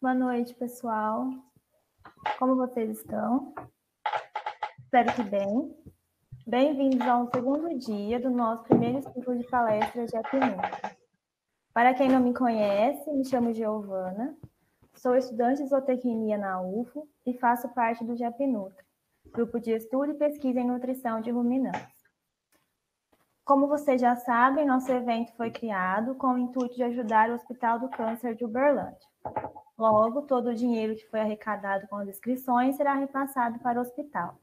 Boa noite, pessoal. Como vocês estão? Espero que bem. Bem-vindos ao segundo dia do nosso primeiro ciclo de palestras de Apnutri. Para quem não me conhece, me chamo Giovana, sou estudante de zootecnia na UFO e faço parte do Apnutri, grupo de estudo e pesquisa em nutrição de ruminantes. Como vocês já sabem, nosso evento foi criado com o intuito de ajudar o Hospital do Câncer de Uberlândia. Logo, todo o dinheiro que foi arrecadado com as inscrições será repassado para o hospital.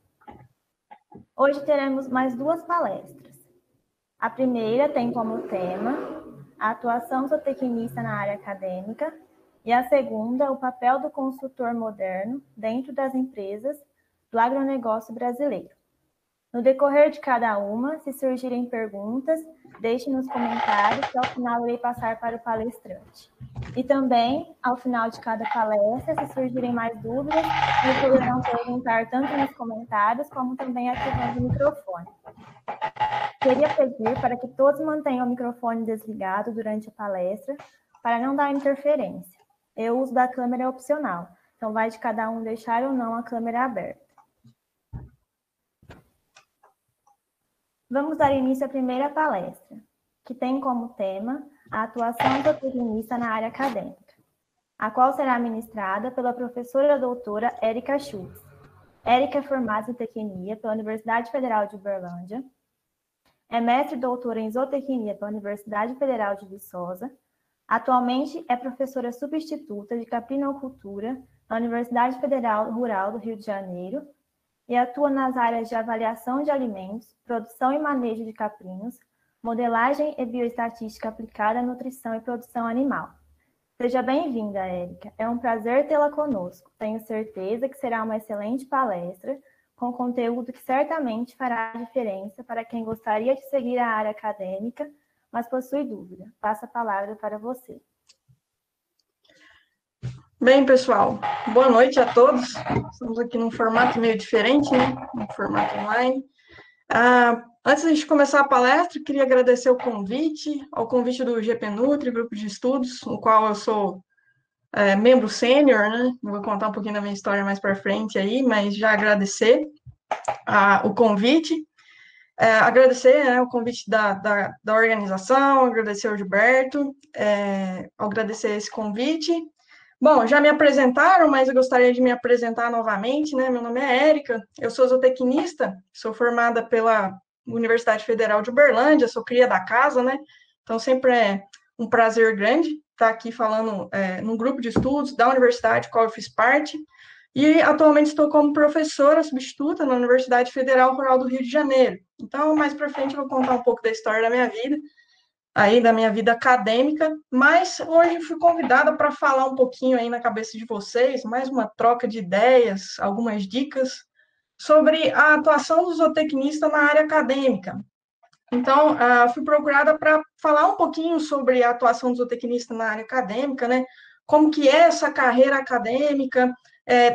Hoje teremos mais duas palestras. A primeira tem como tema a atuação zootecnista na área acadêmica e a segunda, o papel do consultor moderno dentro das empresas do agronegócio brasileiro. No decorrer de cada uma, se surgirem perguntas, deixe nos comentários que ao final irei passar para o palestrante. E também, ao final de cada palestra, se surgirem mais dúvidas, vocês poderão perguntar tanto nos comentários, como também ativando o microfone. Queria pedir para que todos mantenham o microfone desligado durante a palestra, para não dar interferência. O uso da câmera é opcional, então vai de cada um deixar ou não a câmera aberta. Vamos dar início à primeira palestra, que tem como tema a atuação zootecnista na área acadêmica, a qual será ministrada pela professora doutora Érica Schultz. Érica é formada em zootecnia pela Universidade Federal de Uberlândia, é mestre e doutora em zootecnia pela Universidade Federal de Viçosa, atualmente é professora substituta de caprinocultura na Universidade Federal Rural do Rio de Janeiro, e atua nas áreas de avaliação de alimentos, produção e manejo de caprinos, modelagem e bioestatística aplicada à nutrição e produção animal. Seja bem-vinda, Érica. É um prazer tê-la conosco. Tenho certeza que será uma excelente palestra, com conteúdo que certamente fará diferença para quem gostaria de seguir a área acadêmica, mas possui dúvida. Passo a palavra para você. Bem, pessoal, boa noite a todos. Estamos aqui num formato meio diferente, né? Um formato online. Antes de começar a palestra, queria agradecer ao convite do GP Nutri, grupo de estudos, no qual eu sou membro sênior, né? Vou contar um pouquinho da minha história mais para frente aí, mas já agradecer o convite. Agradecer, né, o convite da organização, agradecer ao Gilberto, agradecer esse convite. Bom, já me apresentaram, mas eu gostaria de me apresentar novamente, né? Meu nome é Érica, eu sou zootecnista, sou formada pela Universidade Federal de Uberlândia, sou cria da casa, né? Então, sempre é um prazer grande estar aqui falando num grupo de estudos da universidade, qual eu fiz parte, e atualmente estou como professora substituta na Universidade Federal Rural do Rio de Janeiro. Então, mais para frente, eu vou contar um pouco da história da minha vida, aí da minha vida acadêmica, mas hoje fui convidada para falar um pouquinho aí na cabeça de vocês, mais uma troca de ideias, algumas dicas sobre a atuação do zootecnista na área acadêmica. Então, fui procurada para falar um pouquinho sobre a atuação do zootecnista na área acadêmica, né? Como que é essa carreira acadêmica,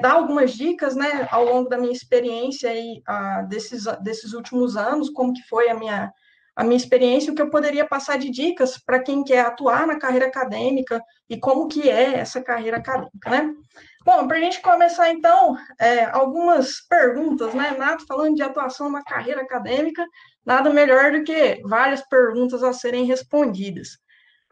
dar algumas dicas, né, ao longo da minha experiência aí, desses últimos anos, como que foi a minha experiência, o que eu poderia passar de dicas para quem quer atuar na carreira acadêmica e como que é essa carreira acadêmica, né? Bom, para a gente começar, então, algumas perguntas, né? Nato, falando de atuação na carreira acadêmica, nada melhor do que várias perguntas a serem respondidas.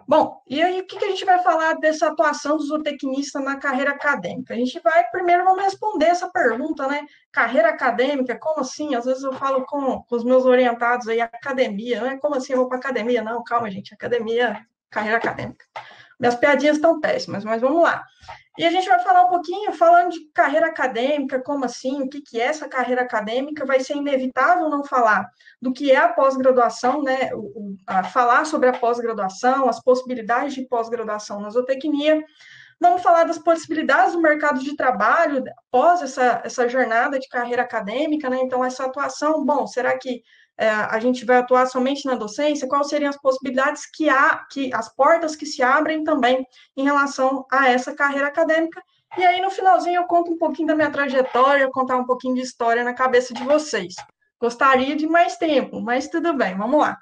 Bom, e aí o que a gente vai falar dessa atuação do zootecnista na carreira acadêmica? A gente vai, primeiro, vamos responder essa pergunta, né? Carreira acadêmica, como assim? Às vezes eu falo com os meus orientados aí, academia, né? Como assim eu vou para academia? Não, calma, gente, academia, carreira acadêmica. Minhas piadinhas estão péssimas, mas vamos lá. E a gente vai falar um pouquinho, falando de carreira acadêmica, como assim, o que é essa carreira acadêmica, vai ser inevitável não falar do que é a pós-graduação, né, falar sobre a pós-graduação, as possibilidades de pós-graduação na zootecnia. Vamos falar das possibilidades do mercado de trabalho após essa jornada de carreira acadêmica, né? Então, essa atuação, bom, será que a gente vai atuar somente na docência? Quais seriam as possibilidades as portas que se abrem também em relação a essa carreira acadêmica? E aí, no finalzinho, eu conto um pouquinho da minha trajetória, contar um pouquinho de história na cabeça de vocês. Gostaria de mais tempo, mas tudo bem, vamos lá.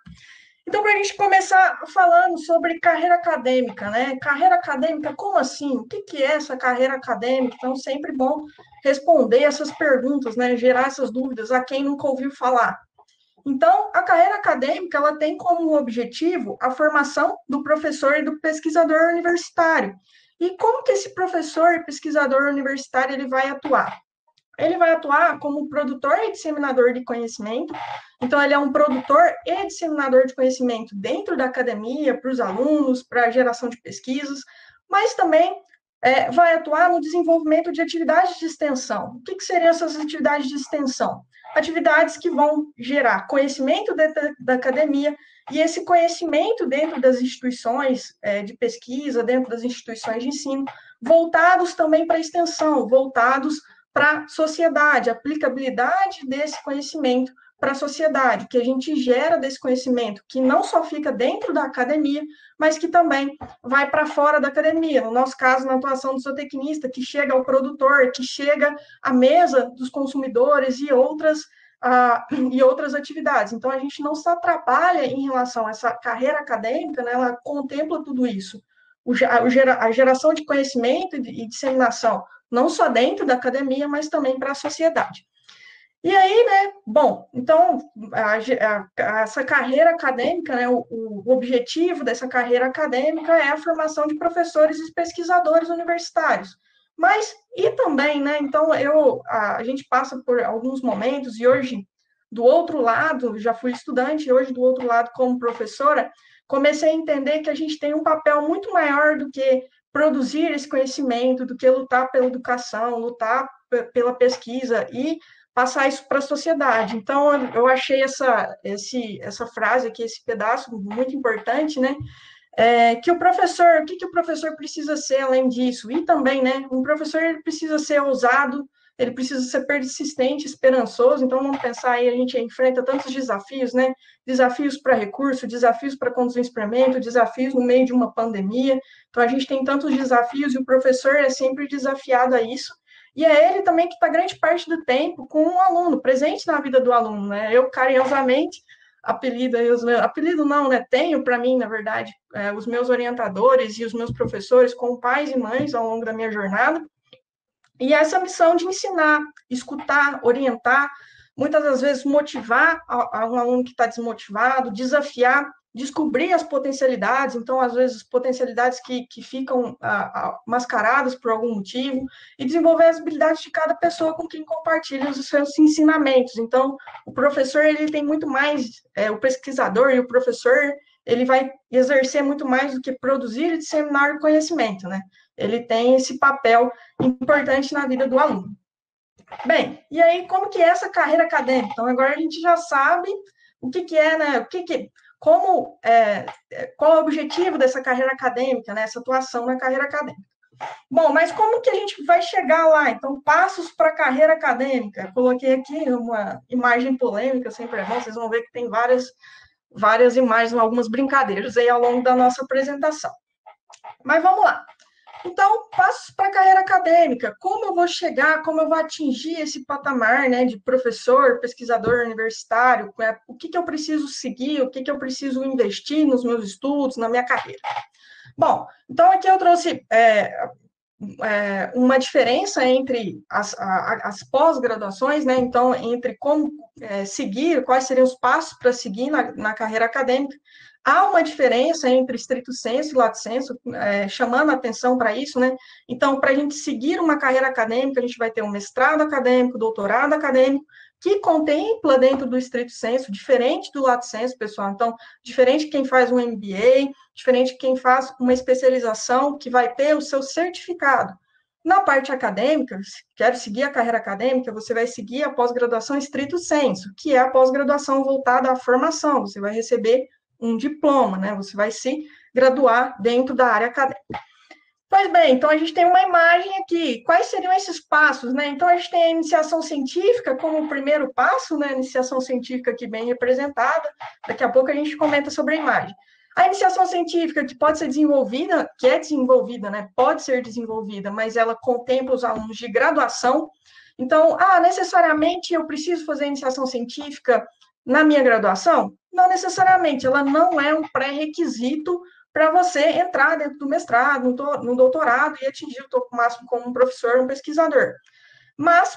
Então, para a gente começar falando sobre carreira acadêmica, né? Carreira acadêmica, como assim? O que é essa carreira acadêmica? Então, sempre bom responder essas perguntas, né? Gerar essas dúvidas a quem nunca ouviu falar. Então, a carreira acadêmica, ela tem como objetivo a formação do professor e do pesquisador universitário. E como que esse professor e pesquisador universitário ele vai atuar? Ele vai atuar como produtor e disseminador de conhecimento. Então, ele é um produtor e disseminador de conhecimento dentro da academia, para os alunos, para a geração de pesquisas, mas também vai atuar no desenvolvimento de atividades de extensão. O que seriam essas atividades de extensão? Atividades que vão gerar conhecimento dentro da academia, e esse conhecimento dentro das instituições de pesquisa, dentro das instituições de ensino, voltados também para a extensão, voltados para a sociedade, a aplicabilidade desse conhecimento para a sociedade, que a gente gera desse conhecimento, que não só fica dentro da academia, mas que também vai para fora da academia. No nosso caso, na atuação do zootecnista, que chega ao produtor, que chega à mesa dos consumidores e outras atividades. Então, a gente não só trabalha em relação a essa carreira acadêmica, né, ela contempla tudo isso. A geração de conhecimento e disseminação, não só dentro da academia, mas também para a sociedade. E aí, né, bom, então, essa carreira acadêmica, né, o objetivo dessa carreira acadêmica é a formação de professores e pesquisadores universitários. Mas, e também, né, então, a gente passa por alguns momentos, e hoje, do outro lado, já fui estudante, e hoje, do outro lado, como professora, comecei a entender que a gente tem um papel muito maior do que produzir esse conhecimento, do que lutar pela educação, lutar pela pesquisa e passar isso para a sociedade. Então, eu achei essa frase aqui, esse pedaço muito importante, né? Que o professor, o que o professor precisa ser além disso? E também, né? Um professor ele precisa ser ousado, ele precisa ser persistente, esperançoso. Então, vamos pensar aí, a gente enfrenta tantos desafios, né? Desafios para recurso, desafios para conduzir experimento, desafios no meio de uma pandemia. Então, a gente tem tantos desafios e o professor é sempre desafiado a isso. E é ele também que está grande parte do tempo com o aluno, presente na vida do aluno, né? Eu, carinhosamente, apelido não, né? Tenho para mim, na verdade, os meus orientadores e os meus professores como pais e mães ao longo da minha jornada. E essa missão de ensinar, escutar, orientar, muitas das vezes motivar um aluno que está desmotivado, desafiar, descobrir as potencialidades, então, às vezes, potencialidades que ficam mascaradas por algum motivo, e desenvolver as habilidades de cada pessoa com quem compartilha os seus ensinamentos. Então, o professor, ele tem muito mais, o pesquisador e o professor, ele vai exercer muito mais do que produzir e disseminar conhecimento, né? Ele tem esse papel importante na vida do aluno. Bem, e aí, como que é essa carreira acadêmica? Então, agora a gente já sabe o que é, né? Qual é o objetivo dessa carreira acadêmica, né? Essa atuação na carreira acadêmica. Bom, mas como que a gente vai chegar lá? Então, passos para a carreira acadêmica. Eu coloquei aqui uma imagem polêmica, sempre é bom, vocês vão ver que tem várias imagens, algumas brincadeiras aí ao longo da nossa apresentação. Mas vamos lá. Então, passos para a carreira acadêmica. Como eu vou chegar, como eu vou atingir esse patamar, né, de professor, pesquisador universitário? O que eu preciso seguir, o que eu preciso investir nos meus estudos, na minha carreira? Bom, então aqui eu trouxe uma diferença entre as pós-graduações, né? Então, entre como seguir, quais seriam os passos para seguir na carreira acadêmica. Há uma diferença entre estrito sensu e lato sensu, chamando a atenção para isso, né? Então, para a gente seguir uma carreira acadêmica, a gente vai ter um mestrado acadêmico, doutorado acadêmico, que contempla dentro do estrito sensu, diferente do lato sensu, pessoal. Então, diferente de quem faz um MBA, diferente de quem faz uma especialização, que vai ter o seu certificado. Na parte acadêmica, se quer seguir a carreira acadêmica, você vai seguir a pós-graduação estrito sensu, que é a pós-graduação voltada à formação. Você vai receber um diploma, né? Você vai se graduar dentro da área acadêmica. Pois bem, então a gente tem uma imagem aqui. Quais seriam esses passos, né? Então a gente tem a iniciação científica como o primeiro passo, né? A iniciação científica aqui bem representada. Daqui a pouco a gente comenta sobre a imagem. A iniciação científica que pode ser desenvolvida, que é desenvolvida, né? Pode ser desenvolvida, mas ela contempla os alunos de graduação. Então, necessariamente eu preciso fazer iniciação científica na minha graduação? Não necessariamente, ela não é um pré-requisito para você entrar dentro do mestrado, no doutorado e atingir o topo máximo como um professor, um pesquisador. Mas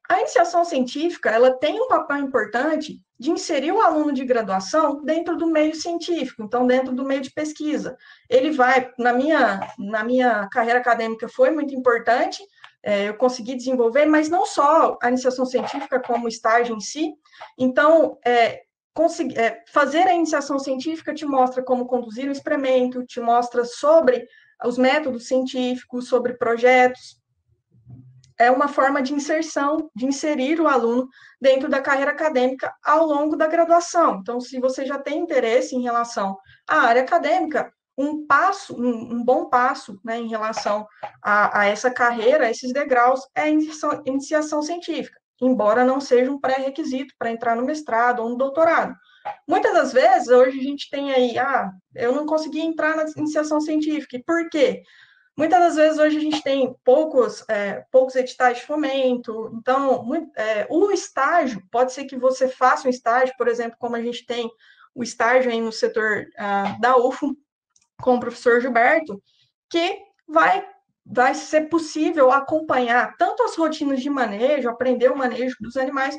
a iniciação científica, ela tem um papel importante de inserir o aluno de graduação dentro do meio científico, então dentro do meio de pesquisa. Ele vai, na minha carreira acadêmica foi muito importante, eu consegui desenvolver, mas não só a iniciação científica como estágio em si. Então, fazer a iniciação científica te mostra como conduzir um experimento, te mostra sobre os métodos científicos, sobre projetos. É uma forma de inserção, de inserir o aluno dentro da carreira acadêmica ao longo da graduação. Então, se você já tem interesse em relação à área acadêmica, um bom passo, né, em relação a essa carreira, a esses degraus, é a iniciação científica, embora não seja um pré-requisito para entrar no mestrado ou no doutorado. Muitas das vezes, hoje a gente tem aí, eu não consegui entrar na iniciação científica, e por quê? Muitas das vezes, hoje, a gente tem poucos editais de fomento. Então, o estágio, pode ser que você faça um estágio, por exemplo, como a gente tem o estágio aí no setor da UFO, com o professor Gilberto, que vai ser possível acompanhar tanto as rotinas de manejo, aprender o manejo dos animais,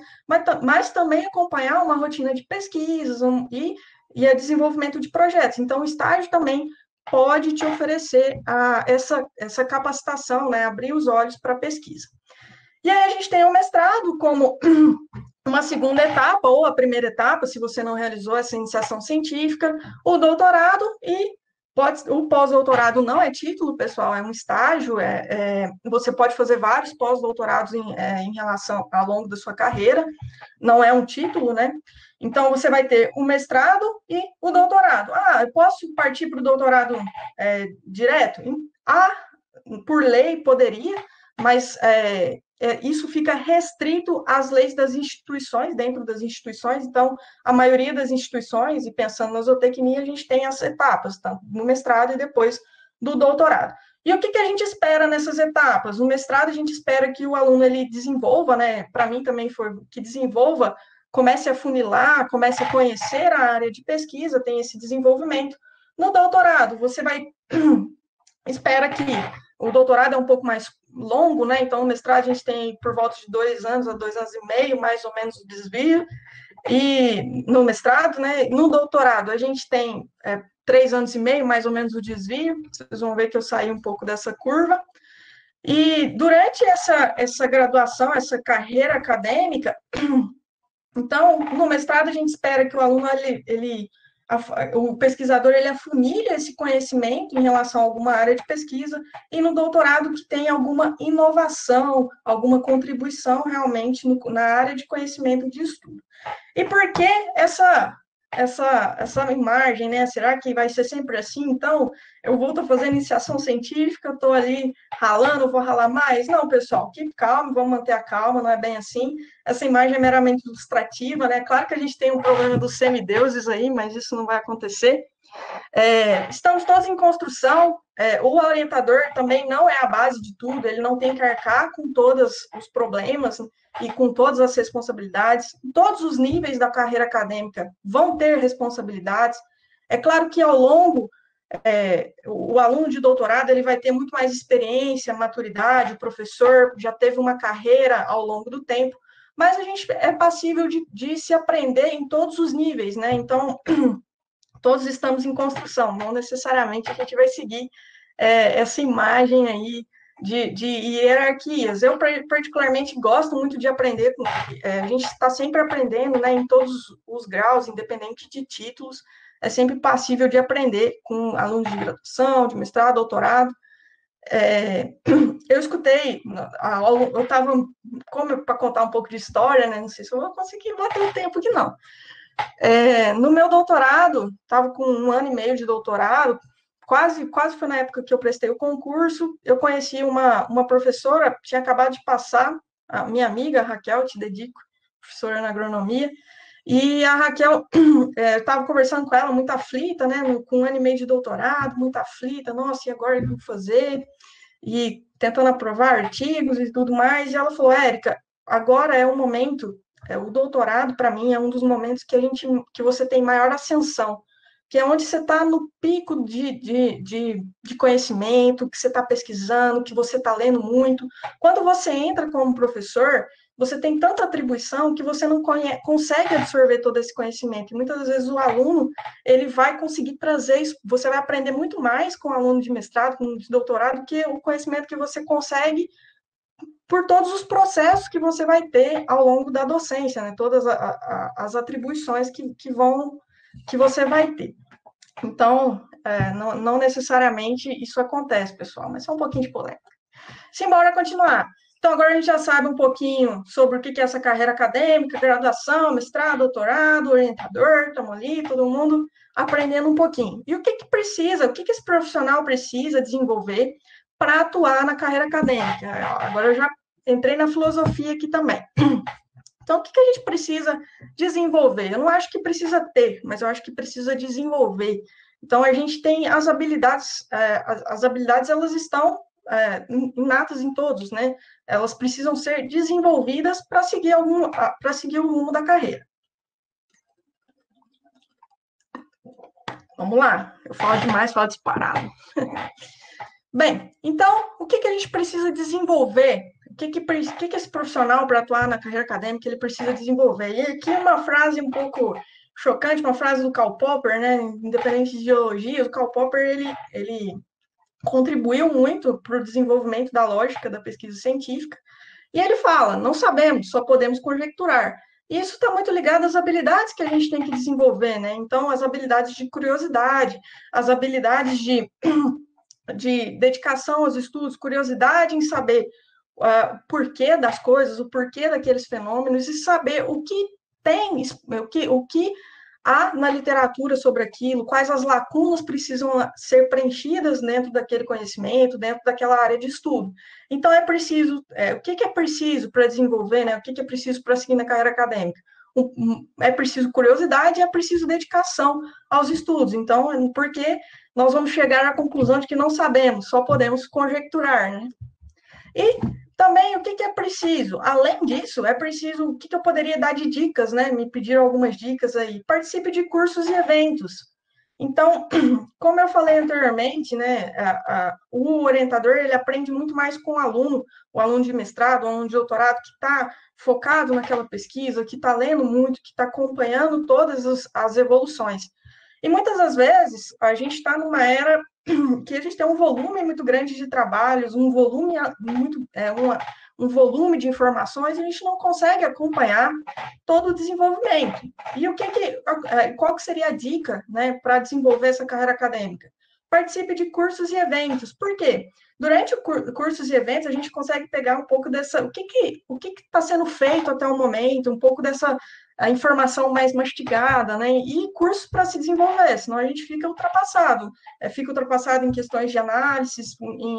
mas também acompanhar uma rotina de pesquisas e a desenvolvimento de projetos. Então, o estágio também pode te oferecer essa capacitação, né, abrir os olhos para a pesquisa. E aí a gente tem o mestrado como uma segunda etapa, ou a primeira etapa, se você não realizou essa iniciação científica, o doutorado e o pós-doutorado não é título, pessoal, é um estágio, você pode fazer vários pós-doutorados em relação ao longo da sua carreira, não é um título, né? Então, você vai ter o mestrado e o doutorado. Eu posso partir para o doutorado direto? Por lei, poderia, mas isso fica restrito às leis das instituições, dentro das instituições. Então, a maioria das instituições, e pensando na zootecnia, a gente tem as etapas, tá? No mestrado e depois do doutorado. E o que a gente espera nessas etapas? No mestrado, a gente espera que o aluno ele desenvolva, né? Para mim também foi que desenvolva, comece a funilar, comece a conhecer a área de pesquisa, tem esse desenvolvimento. No doutorado, você vai espera que o doutorado é um pouco mais longo, né? Então, o mestrado a gente tem por volta de 2 anos a 2 anos e meio, mais ou menos, o desvio. E no mestrado, né? No doutorado, a gente tem 3 anos e meio, mais ou menos, o desvio. Vocês vão ver que eu saí um pouco dessa curva. E durante essa graduação, essa carreira acadêmica, então, no mestrado, a gente espera que o aluno, o pesquisador, ele afunilhe esse conhecimento em relação a alguma área de pesquisa, e no doutorado que tem alguma inovação, alguma contribuição realmente na área de conhecimento de estudo. E por que essa imagem, né? Será que vai ser sempre assim? Então, eu vou estar fazendo iniciação científica, estou ali ralando, vou ralar mais? Não, pessoal, que calma, vamos manter a calma, não é bem assim. Essa imagem é meramente ilustrativa, né? Claro que a gente tem um problema dos semideuses aí, mas isso não vai acontecer. Estamos todos em construção, o orientador também não é a base de tudo, ele não tem que arcar com todos os problemas e com todas as responsabilidades. Todos os níveis da carreira acadêmica vão ter responsabilidades. É claro que ao longo, o aluno de doutorado ele vai ter muito mais experiência, maturidade, o professor já teve uma carreira ao longo do tempo, mas a gente é passível de se aprender em todos os níveis, né? Então, todos estamos em construção, não necessariamente a gente vai seguir essa imagem aí de hierarquias. Eu, particularmente, gosto muito de aprender, a gente está sempre aprendendo, né, em todos os graus, independente de títulos, é sempre passível de aprender com alunos de graduação, de mestrado, doutorado. Eu escutei a aula, eu estava, para contar um pouco de história, né, não sei se eu vou conseguir bater o tempo aqui, não. No meu doutorado, estava com 1 ano e meio de doutorado, quase foi na época que eu prestei o concurso, eu conheci uma professora, tinha acabado de passar, a minha amiga, a Raquel, te dedico, professora na agronomia, e a Raquel, estava conversando com ela, muito aflita, né, com 1 ano e meio de doutorado, muito aflita, nossa, e agora o que eu vou fazer? E tentando aprovar artigos e tudo mais, e ela falou, Érica, agora é o momento o doutorado, para mim, é um dos momentos que você tem maior ascensão, que é onde você está no pico de conhecimento, que você está pesquisando, que você está lendo muito. Quando você entra como professor, você tem tanta atribuição que você não consegue absorver todo esse conhecimento. E muitas vezes o aluno, ele vai conseguir trazer isso, você vai aprender muito mais com o aluno de mestrado, com o de doutorado, que o conhecimento que você consegue por todos os processos que você vai ter ao longo da docência, né? Todas as atribuições que você vai ter. Então, não necessariamente isso acontece, pessoal, mas só um pouquinho de polêmica. Simbora continuar. Então, agora a gente já sabe um pouquinho sobre o que é essa carreira acadêmica, graduação, mestrado, doutorado, orientador, estamos ali, todo mundo aprendendo um pouquinho. E o que precisa, o que esse profissional precisa desenvolver para atuar na carreira acadêmica? Agora eu já entrei na filosofia aqui também. Então, o que a gente precisa desenvolver? Eu não acho que precisa ter, mas eu acho que precisa desenvolver. Então, a gente tem as habilidades elas estão inatas em todos, né? Elas precisam ser desenvolvidas para seguir o rumo da carreira. Vamos lá, eu falo demais, falo disparado. Bem, então, o que a gente precisa desenvolver? O que esse profissional, para atuar na carreira acadêmica, ele precisa desenvolver? E aqui uma frase um pouco chocante, uma frase do Karl Popper, né? Independente de ideologias, o Karl Popper, ele contribuiu muito para o desenvolvimento da lógica da pesquisa científica, e ele fala, não sabemos, só podemos conjecturar. E isso está muito ligado às habilidades que a gente tem que desenvolver, né? Então, as habilidades de curiosidade, as habilidades de dedicação aos estudos, curiosidade em saber o porquê das coisas, o porquê daqueles fenômenos, e saber o que tem, o que há na literatura sobre aquilo, quais as lacunas precisam ser preenchidas dentro daquele conhecimento, dentro daquela área de estudo. Então, é preciso, o que é preciso para desenvolver, né? O que é preciso para seguir na carreira acadêmica? É preciso curiosidade, é preciso dedicação aos estudos. Então, porque nós vamos chegar à conclusão de que não sabemos, só podemos conjecturar, né? E também o que é preciso? Além disso, é preciso, o que eu poderia dar de dicas, né? Me pediram algumas dicas aí. Participe de cursos e eventos. Então, como eu falei anteriormente, né, o orientador, ele aprende muito mais com o aluno de mestrado, o aluno de doutorado, que está focado naquela pesquisa, que está lendo muito, que está acompanhando todas as evoluções. E muitas das vezes, a gente está numa era que a gente tem um volume muito grande de trabalhos, um volume um volume de informações, e a gente não consegue acompanhar todo o desenvolvimento. E qual que seria a dica, né, para desenvolver essa carreira acadêmica? Participe de cursos e eventos. Por quê? Durante cursos e eventos, a gente consegue pegar um pouco dessa, o que está sendo feito até o momento, um pouco dessa a informação mais mastigada, né? E cursos para se desenvolver, senão a gente fica ultrapassado. Fica ultrapassado em questões de análise, em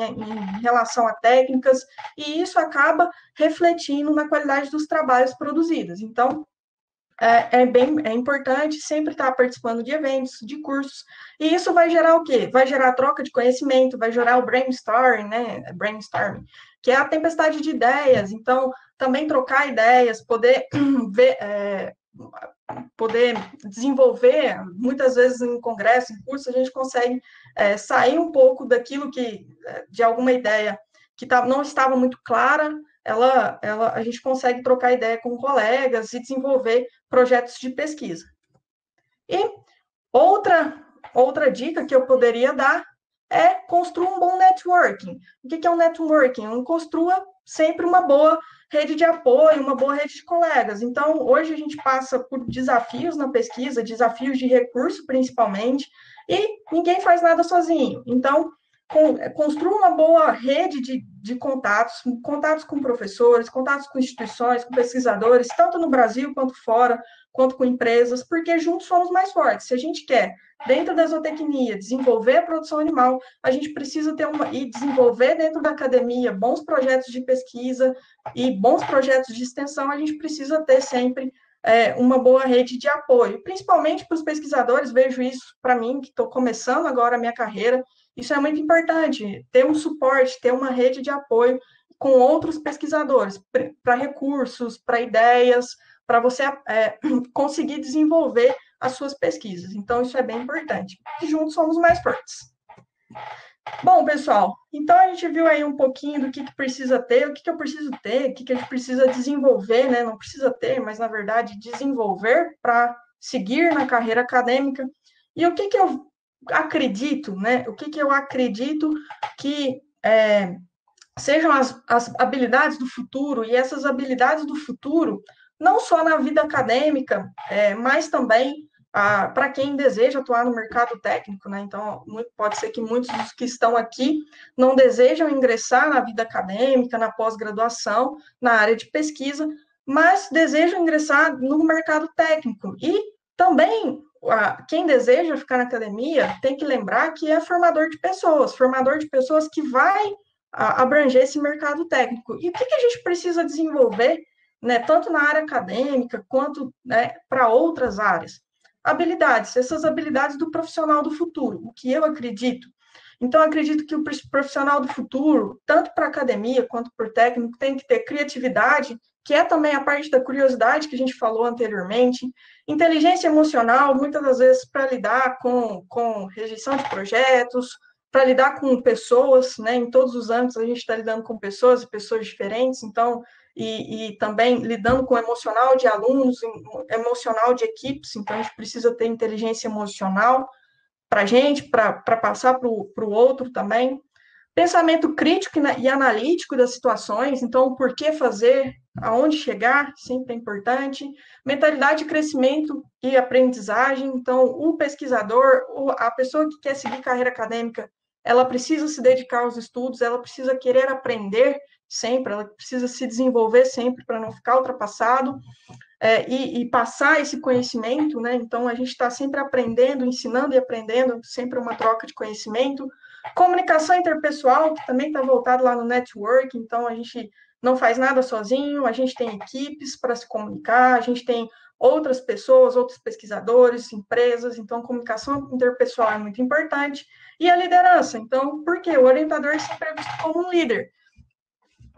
relação a técnicas, e isso acaba refletindo na qualidade dos trabalhos produzidos. Então, é importante sempre estar participando de eventos, de cursos, e isso vai gerar o quê? Vai gerar troca de conhecimento, vai gerar o brainstorming, né? Brainstorming, que é a tempestade de ideias. Então, também trocar ideias, poder poder desenvolver, muitas vezes em congresso, em curso, a gente consegue sair um pouco daquilo de alguma ideia que não estava muito clara, a gente consegue trocar ideia com colegas e desenvolver projetos de pesquisa. E outra dica que eu poderia dar é construa um bom networking. O que é um networking? Construa sempre uma boa rede de apoio, uma boa rede de colegas. Então, hoje a gente passa por desafios na pesquisa, desafios de recurso, principalmente, e ninguém faz nada sozinho. Então, construa uma boa rede de contatos com professores, contatos com instituições, com pesquisadores, tanto no Brasil quanto fora, quanto com empresas, porque juntos somos mais fortes. Se a gente quer, dentro da zootecnia, desenvolver a produção animal, a gente precisa e desenvolver dentro da academia bons projetos de pesquisa e bons projetos de extensão, a gente precisa ter sempre uma boa rede de apoio, principalmente para os pesquisadores. Vejo isso para mim, que estou começando agora a minha carreira. Isso é muito importante, ter um suporte, ter uma rede de apoio com outros pesquisadores, para recursos, para ideias, para você conseguir desenvolver as suas pesquisas. Então, isso é bem importante. E juntos somos mais fortes. Bom, pessoal, então a gente viu aí um pouquinho do que precisa ter, o que eu preciso ter, o que a gente precisa desenvolver, né? Não precisa ter, mas, na verdade, desenvolver para seguir na carreira acadêmica. E o que eu acredito, né? O que eu acredito que sejam as habilidades do futuro, e essas habilidades do futuro, não só na vida acadêmica, mas também para quem deseja atuar no mercado técnico, né? Então, pode ser que muitos dos que estão aqui não desejam ingressar na vida acadêmica, na pós-graduação, na área de pesquisa, mas desejam ingressar no mercado técnico. E também, quem deseja ficar na academia tem que lembrar que é formador de pessoas que vai abranger esse mercado técnico. E o que a gente precisa desenvolver, né, tanto na área acadêmica quanto, né, para outras áreas? Habilidades, essas habilidades do profissional do futuro, o que eu acredito. Então, acredito que o profissional do futuro, tanto para academia quanto para o técnico, tem que ter criatividade, que é também a parte da curiosidade que a gente falou anteriormente, inteligência emocional, muitas das vezes para lidar com rejeição de projetos, para lidar com pessoas, né, em todos os âmbitos a gente está lidando com pessoas e pessoas diferentes, então, e também lidando com o emocional de alunos, emocional de equipes, então a gente precisa ter inteligência emocional para a gente, para passar para o outro também. Pensamento crítico e analítico das situações, então, o porquê fazer, aonde chegar, sempre é importante. Mentalidade de crescimento e aprendizagem, então, o pesquisador, a pessoa que quer seguir carreira acadêmica, ela precisa se dedicar aos estudos, ela precisa querer aprender sempre, ela precisa se desenvolver sempre para não ficar ultrapassado, e passar esse conhecimento, né? Então, a gente está sempre aprendendo, ensinando e aprendendo, sempre uma troca de conhecimento. Comunicação interpessoal, que também está voltado lá no network, então a gente não faz nada sozinho, a gente tem equipes para se comunicar, a gente tem outras pessoas, outros pesquisadores, empresas, então comunicação interpessoal é muito importante. E a liderança, então, por quê? O orientador sempre é visto como um líder.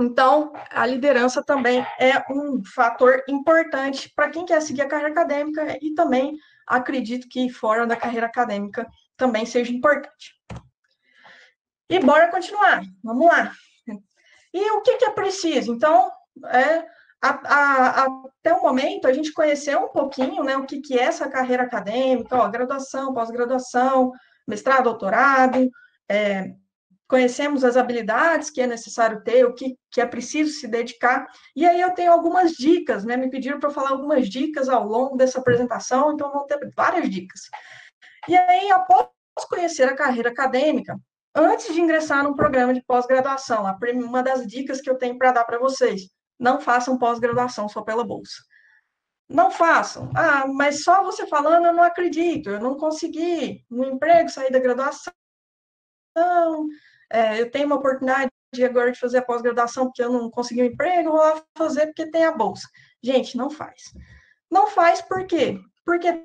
Então, a liderança também é um fator importante para quem quer seguir a carreira acadêmica e também acredito que fora da carreira acadêmica também seja importante. E bora continuar, vamos lá. E o que é preciso? Então, até o momento, a gente conheceu um pouquinho, né, o que é essa carreira acadêmica, graduação, pós-graduação, mestrado, doutorado, conhecemos as habilidades que é necessário ter, o que é preciso se dedicar, e aí eu tenho algumas dicas, né? Me pediram para falar algumas dicas ao longo dessa apresentação, então vão ter várias dicas. E aí, após conhecer a carreira acadêmica, antes de ingressar num programa de pós-graduação, uma das dicas que eu tenho para dar para vocês, não façam pós-graduação só pela bolsa. Não façam. Ah, mas só você falando, eu não acredito, eu não consegui um emprego, sair da graduação, eu tenho uma oportunidade agora de fazer a pós-graduação porque eu não consegui um emprego, eu vou lá fazer porque tem a bolsa. Gente, não faz. Não faz por quê? Porque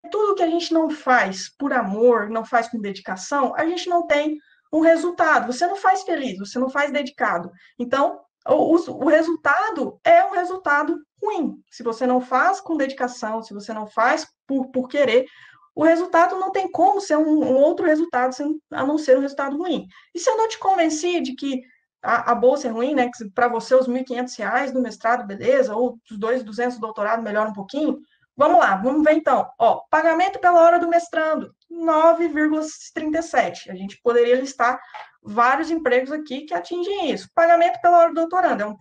tudo que a gente não faz por amor, não faz com dedicação, a gente não tem um resultado. Você não faz feliz, você não faz dedicado. Então, o resultado é um resultado ruim. Se você não faz com dedicação, se você não faz por querer, o resultado não tem como ser um outro resultado a não ser um resultado ruim. E se eu não te convenci de que a bolsa é ruim, né? Que para você os R$ 1.500 do mestrado, beleza, ou os 2.200 do doutorado melhora um pouquinho, vamos lá, vamos ver então. Ó, pagamento pela hora do mestrando, 9,37. A gente poderia listar vários empregos aqui que atingem isso. Pagamento pela hora do doutorando,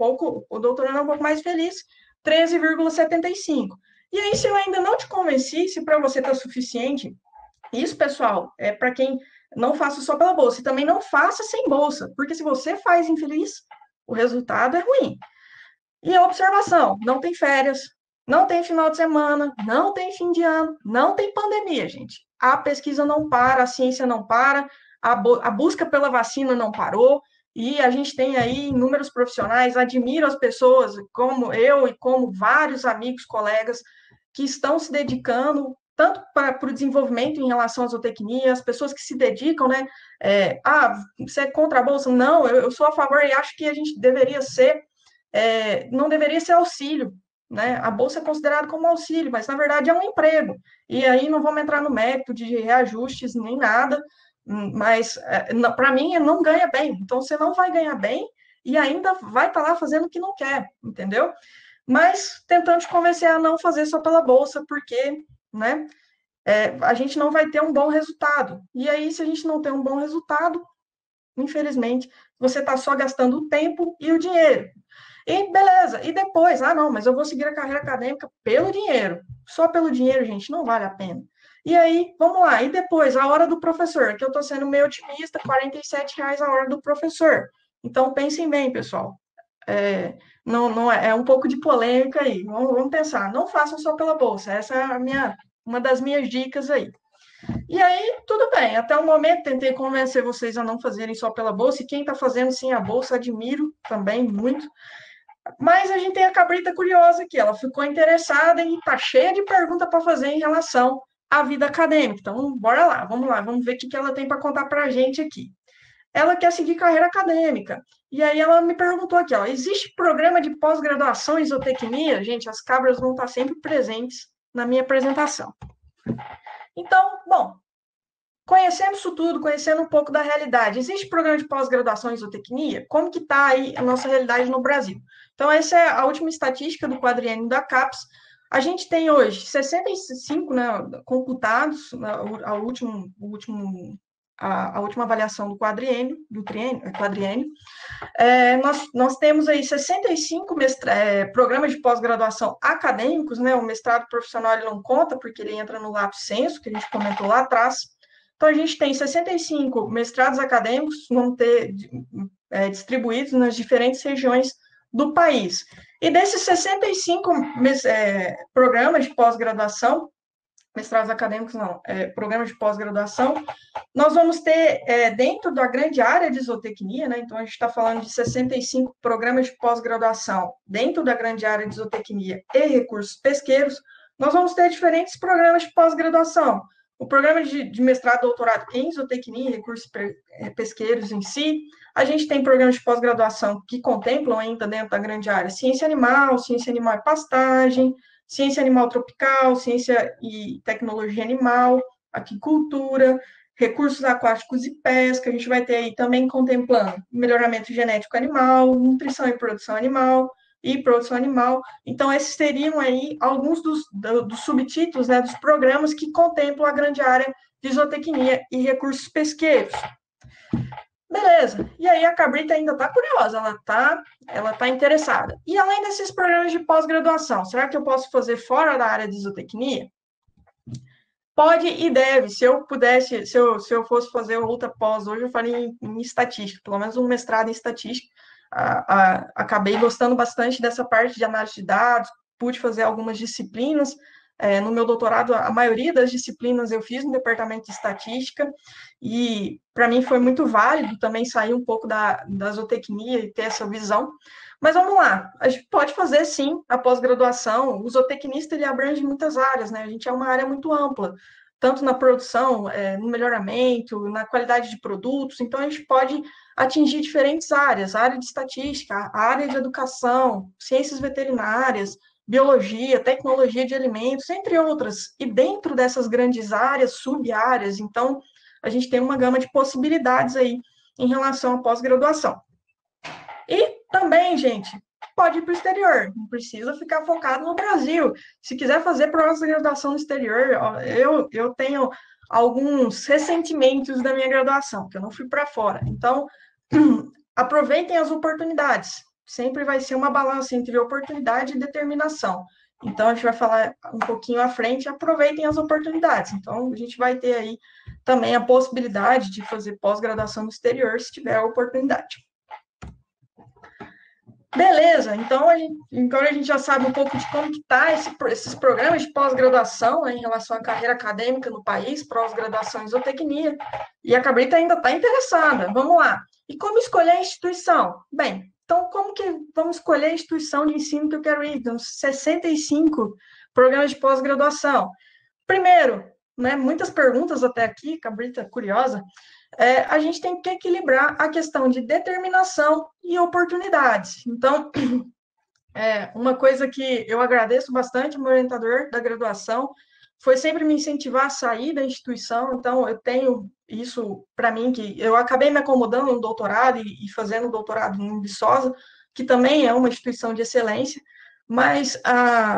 o doutorando é um pouco mais feliz, 13,75. E aí, se eu ainda não te convenci, se para você está suficiente, isso, pessoal, é para quem não faça só pela bolsa, e também não faça sem bolsa, porque se você faz infeliz, o resultado é ruim. E a observação, não tem férias, não tem final de semana, não tem fim de ano, não tem pandemia, gente. A pesquisa não para, a ciência não para, a busca pela vacina não parou, e a gente tem aí inúmeros profissionais, admiro as pessoas, como eu e como vários amigos, colegas, que estão se dedicando tanto para o desenvolvimento em relação à zootecnia, as pessoas que se dedicam, né? Você é contra a bolsa? Não, eu sou a favor e acho que a gente deveria ser, não deveria ser auxílio, né? A bolsa é considerada como auxílio, mas na verdade é um emprego. E aí não vamos entrar no mérito de reajustes nem nada, mas para mim não ganha bem. Então você não vai ganhar bem e ainda vai estar lá fazendo o que não quer, entendeu? Mas tentando te convencer a não fazer só pela bolsa, porque, né, a gente não vai ter um bom resultado. E aí, se a gente não tem um bom resultado, infelizmente, você está só gastando o tempo e o dinheiro. E beleza, e depois, não, mas eu vou seguir a carreira acadêmica pelo dinheiro. Só pelo dinheiro, gente, não vale a pena. E aí, vamos lá, e depois, a hora do professor, que eu estou sendo meio otimista, R$ 47 a hora do professor. Então, pensem bem, pessoal. Não é um pouco de polêmica aí. Vamos pensar, não façam só pela bolsa. Essa é uma das minhas dicas aí. E aí, tudo bem. Até o momento, tentei convencer vocês a não fazerem só pela bolsa. E quem está fazendo sim a bolsa, admiro também muito. Mas a gente tem a cabrita curiosa aqui. Ela ficou interessada e está cheia de perguntas para fazer em relação à vida acadêmica. Então, bora lá, vamos ver o que ela tem para contar para a gente aqui. Ela quer seguir carreira acadêmica. E aí ela me perguntou aqui, existe programa de pós-graduação em zootecnia? Gente, as cabras vão estar sempre presentes na minha apresentação. Então, bom, conhecendo isso tudo, conhecendo um pouco da realidade, existe programa de pós-graduação em zootecnia? Como que está aí a nossa realidade no Brasil? Então, essa é a última estatística do quadriênio da CAPES. A gente tem hoje 65, né, computados, a última avaliação do quadriênio, quadriênio. Nós temos aí 65 programas de pós-graduação acadêmicos, né? O mestrado profissional ele não conta, porque ele entra no lato sensu, que a gente comentou lá atrás. Então, a gente tem 65 mestrados acadêmicos, vão ter distribuídos nas diferentes regiões do país. E desses 65 programas de pós-graduação, mestrados acadêmicos não, programas de pós-graduação, nós vamos ter, dentro da grande área de zootecnia, né, então a gente está falando de 65 programas de pós-graduação dentro da grande área de zootecnia e recursos pesqueiros, nós vamos ter diferentes programas de pós-graduação. O programa de mestrado e doutorado em zootecnia e recursos pesqueiros em si, a gente tem programas de pós-graduação que contemplam ainda dentro da grande área ciência animal e pastagem, ciência animal tropical, ciência e tecnologia animal, aquicultura, recursos aquáticos e pesca, a gente vai ter aí também contemplando melhoramento genético animal, nutrição e produção animal, Então, esses seriam aí alguns dos subtítulos, né, dos programas que contemplam a grande área de zootecnia e recursos pesqueiros. Beleza. E aí a cabrita ainda está curiosa, ela tá interessada. E além desses programas de pós-graduação, será que eu posso fazer fora da área de zootecnia? Pode e deve. Se eu pudesse, se eu fosse fazer outra pós hoje, eu faria em estatística, pelo menos um mestrado em estatística. Acabei gostando bastante dessa parte de análise de dados, pude fazer algumas disciplinas. No meu doutorado, a maioria das disciplinas eu fiz no departamento de estatística, e para mim foi muito válido também sair um pouco da zootecnia e ter essa visão. Mas vamos lá, a gente pode fazer sim a pós-graduação. O zootecnista ele abrange muitas áreas, né? A gente é uma área muito ampla, tanto na produção, no melhoramento, na qualidade de produtos. Então a gente pode atingir diferentes áreas: a área de estatística, a área de educação, ciências veterinárias, biologia, tecnologia de alimentos, entre outras. E dentro dessas grandes áreas, sub-áreas, então a gente tem uma gama de possibilidades aí em relação à pós-graduação. E também, gente, pode ir para o exterior, não precisa ficar focado no Brasil. Se quiser fazer pós-graduação no exterior, eu tenho alguns ressentimentos da minha graduação, que eu não fui para fora. Então, aproveitem as oportunidades. Sempre vai ser uma balança entre oportunidade e determinação. Então, a gente vai falar um pouquinho à frente, aproveitem as oportunidades. Então, a gente vai ter aí também a possibilidade de fazer pós-graduação no exterior, se tiver a oportunidade. Beleza, então agora a gente já sabe um pouco de como que está esses programas de pós-graduação, né, em relação à carreira acadêmica no país, pós-graduação em zootecnia, e a cabrita ainda está interessada. Vamos lá. E como escolher a instituição? Bem, então como que vamos escolher a instituição de ensino que eu quero ir? Então, 65 programas de pós-graduação. Primeiro, né, muitas perguntas até aqui, cabrita curiosa, a gente tem que equilibrar a questão de determinação e oportunidades. Então, Uma coisa que eu agradeço bastante ao meu orientador da graduação foi sempre me incentivar a sair da instituição. Então, eu tenho isso para mim, que eu acabei me acomodando no doutorado e fazendo doutorado em Viçosa, que também é uma instituição de excelência, mas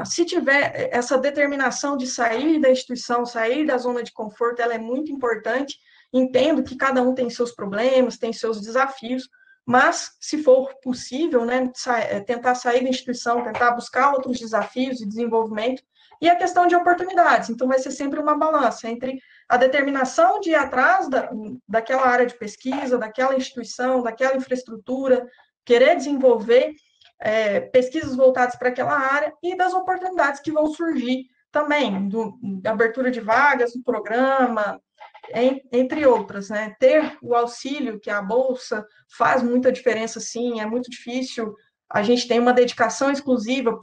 se tiver essa determinação de sair da instituição, sair da zona de conforto, ela é muito importante. Entendo que cada um tem seus problemas, tem seus desafios, mas, se for possível, né, tentar sair da instituição, tentar buscar outros desafios de desenvolvimento, e a questão de oportunidades. Então, vai ser sempre uma balança entre a determinação de ir atrás daquela área de pesquisa, daquela instituição, daquela infraestrutura, querer desenvolver pesquisas voltadas para aquela área e das oportunidades que vão surgir também, da abertura de vagas no programa, entre outras, né? Ter o auxílio, que é a bolsa, faz muita diferença, sim, é muito difícil. A gente tem uma dedicação exclusiva.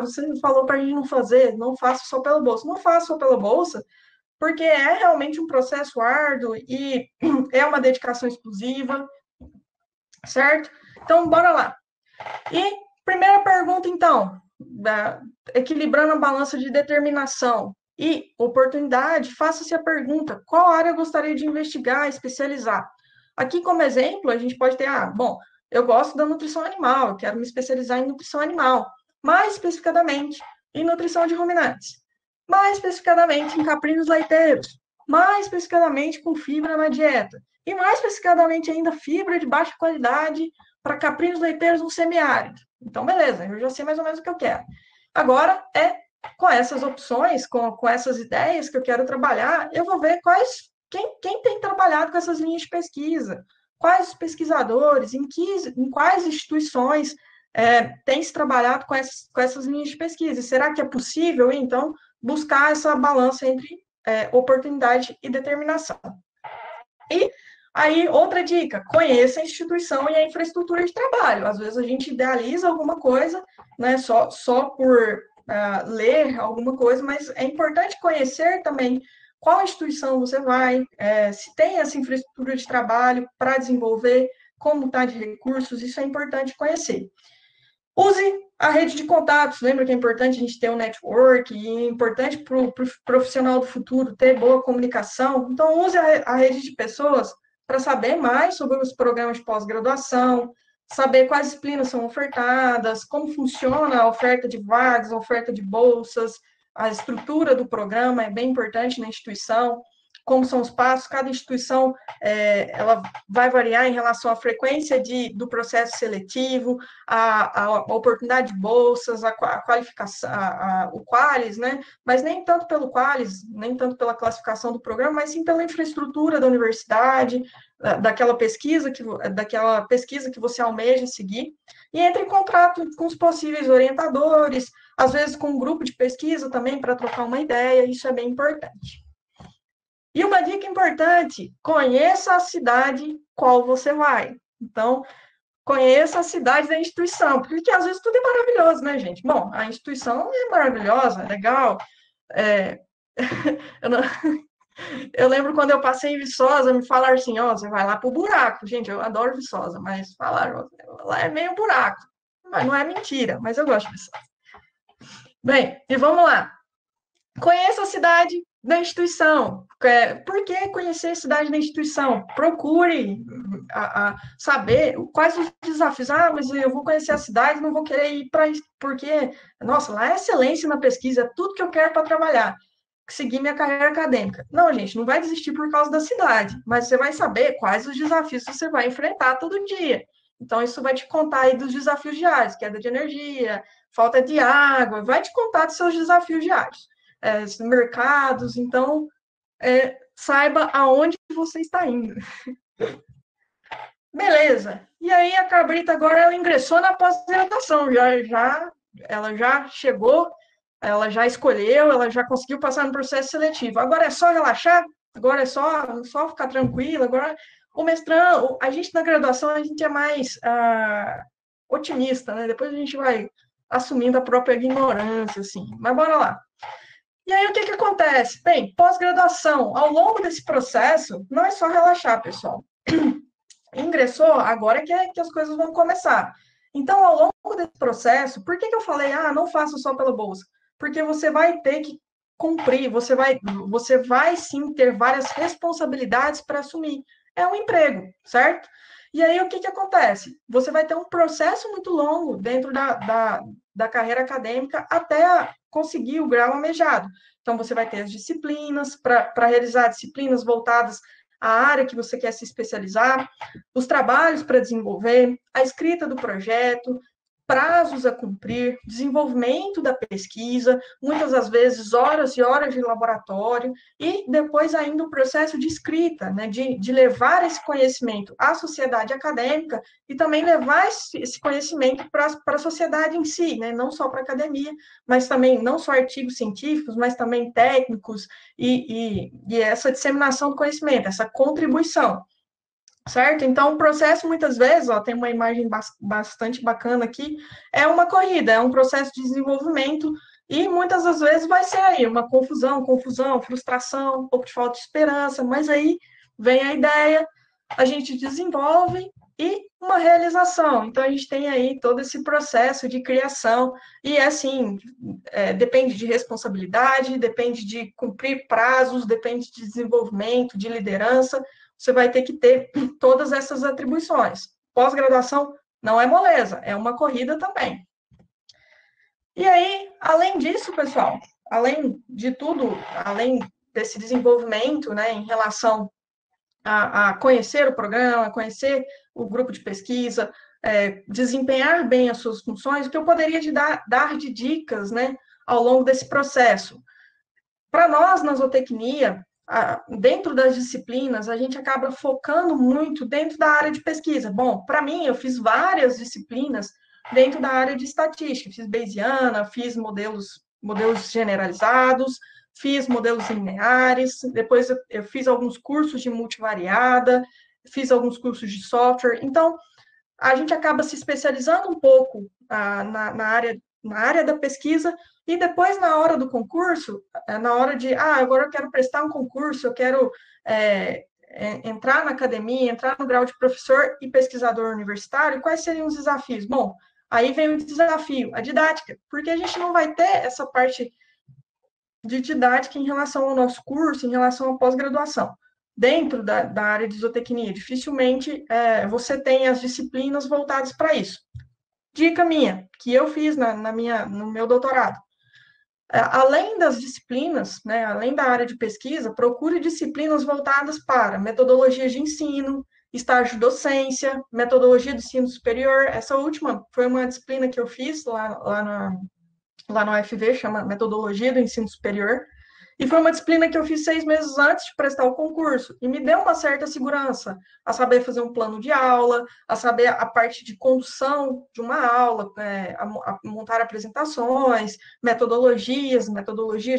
Você falou para a gente não fazer, não faça só pela bolsa. Não faça só pela bolsa, porque é realmente um processo árduo e é uma dedicação exclusiva, certo? Então, bora lá. E primeira pergunta, então, equilibrando a balança de determinação e oportunidade, faça-se a pergunta: qual área eu gostaria de investigar, especializar? Aqui, como exemplo, a gente pode ter, bom, eu gosto da nutrição animal, eu quero me especializar em nutrição animal, mais especificadamente em nutrição de ruminantes, mais especificadamente em caprinos leiteiros, mais especificadamente com fibra na dieta, e mais especificadamente ainda fibra de baixa qualidade para caprinos leiteiros no semiárido. Então, beleza, eu já sei mais ou menos o que eu quero. Agora, com essas opções, com essas ideias que eu quero trabalhar, eu vou ver quem tem trabalhado com essas linhas de pesquisa, quais pesquisadores, em quais instituições tem se trabalhado com essas linhas de pesquisa. E será que é possível, então, buscar essa balança entre oportunidade e determinação? E aí, outra dica, conheça a instituição e a infraestrutura de trabalho. Às vezes a gente idealiza alguma coisa, né, só por ler alguma coisa, mas é importante conhecer também qual instituição você vai, se tem essa infraestrutura de trabalho para desenvolver, como está de recursos, isso é importante conhecer. Use a rede de contatos, lembra que é importante a gente ter um network, e é importante para o profissional do futuro ter boa comunicação, então use a rede de pessoas para saber mais sobre os programas de pós-graduação, saber quais disciplinas são ofertadas, como funciona a oferta de vagas, a oferta de bolsas, a estrutura do programa é bem importante na instituição, como são os passos, cada instituição ela vai variar em relação à frequência do processo seletivo, a oportunidade de bolsas, a qualificação, o Qualis, né? Mas nem tanto pelo Qualis, nem tanto pela classificação do programa, mas sim pela infraestrutura da universidade, daquela pesquisa que você almeja seguir, e entre em contato com os possíveis orientadores, às vezes com um grupo de pesquisa também para trocar uma ideia, isso é bem importante. E uma dica importante, conheça a cidade qual você vai. Então, conheça a cidade da instituição, porque às vezes tudo é maravilhoso, né, gente? Bom, a instituição é maravilhosa, é legal. Eu, não... eu lembro quando eu passei em Viçosa, me falaram assim, você vai lá pro buraco. Gente, eu adoro Viçosa, mas falaram, lá é meio buraco. Mas não é mentira, mas eu gosto de Viçosa. Bem, e vamos lá. Conheça a cidade da instituição. Por que conhecer a cidade da instituição? Procure saber quais os desafios. Mas eu vou conhecer a cidade, não vou querer ir para isso, porque, nossa, lá é excelência na pesquisa, é tudo que eu quero para trabalhar, seguir minha carreira acadêmica. Não, gente, não vai desistir por causa da cidade, mas você vai saber quais os desafios que você vai enfrentar todo dia. Então, isso vai te contar aí dos desafios diários, queda de energia, falta de água, vai te contar dos seus desafios diários. Mercados, então saiba aonde você está indo. Beleza. E aí a Cabrita agora ela ingressou na pós-graduação, ela já chegou, ela já escolheu, ela já conseguiu passar no processo seletivo. Agora é só relaxar, agora é só ficar tranquilo, agora o mestrado, a gente na graduação a gente é mais otimista, né? Depois a gente vai assumindo a própria ignorância, assim. Mas bora lá. E aí, o que acontece? Bem, pós-graduação, ao longo desse processo, não é só relaxar, pessoal. Ingressou, agora que as coisas vão começar. Então, ao longo desse processo, por que eu falei, não faça só pela bolsa? Porque você vai ter que cumprir, você vai sim ter várias responsabilidades para assumir. É um emprego, certo? E aí, o que acontece? Você vai ter um processo muito longo dentro da carreira acadêmica até conseguir o grau almejado. Então, você vai ter as disciplinas, para realizar disciplinas voltadas à área que você quer se especializar, os trabalhos para desenvolver, a escrita do projeto, prazos a cumprir, desenvolvimento da pesquisa, muitas das vezes horas e horas de laboratório, e depois ainda o processo de escrita, né, de levar esse conhecimento à sociedade acadêmica e também levar esse conhecimento para a sociedade em si, né, não só para a academia, mas também não só artigos científicos, mas também técnicos e essa disseminação do conhecimento, essa contribuição. Certo? Então, o processo, muitas vezes, tem uma imagem bastante bacana aqui, é uma corrida, é um processo de desenvolvimento, e muitas das vezes vai ser aí uma confusão, frustração, um pouco de falta de esperança, mas aí vem a ideia, a gente desenvolve e uma realização. Então, a gente tem aí todo esse processo de criação, e assim, depende de responsabilidade, depende de cumprir prazos, depende de desenvolvimento, de liderança, você vai ter que ter todas essas atribuições. Pós-graduação não é moleza, é uma corrida também. E aí, além disso, pessoal, além de tudo, além desse desenvolvimento, né, em relação a conhecer o programa, conhecer o grupo de pesquisa, desempenhar bem as suas funções, o que eu poderia dar de dicas, né, ao longo desse processo? Para nós, na zootecnia, dentro das disciplinas, a gente acaba focando muito dentro da área de pesquisa. Bom, para mim, eu fiz várias disciplinas dentro da área de estatística. Fiz Bayesiana, fiz modelos generalizados, fiz modelos lineares, depois eu fiz alguns cursos de multivariada, fiz alguns cursos de software. Então, a gente acaba se especializando um pouco na área da pesquisa, e depois, na hora do concurso, na hora de, agora eu quero prestar um concurso, eu quero entrar na academia, entrar no grau de professor e pesquisador universitário, quais seriam os desafios? Bom, aí vem o desafio, a didática, porque a gente não vai ter essa parte de didática em relação ao nosso curso, em relação à pós-graduação. Dentro da área de zootecnia, dificilmente você tem as disciplinas voltadas para isso. Dica minha, que eu fiz no meu doutorado. Além das disciplinas, né, além da área de pesquisa, procure disciplinas voltadas para metodologia de ensino, estágio de docência, metodologia do ensino superior. Essa última foi uma disciplina que eu fiz lá no UFV, chama Metodologia do Ensino Superior, e foi uma disciplina que eu fiz 6 meses antes de prestar o concurso, e me deu uma certa segurança, a saber fazer um plano de aula, a saber a parte de condução de uma aula, a montar apresentações, metodologias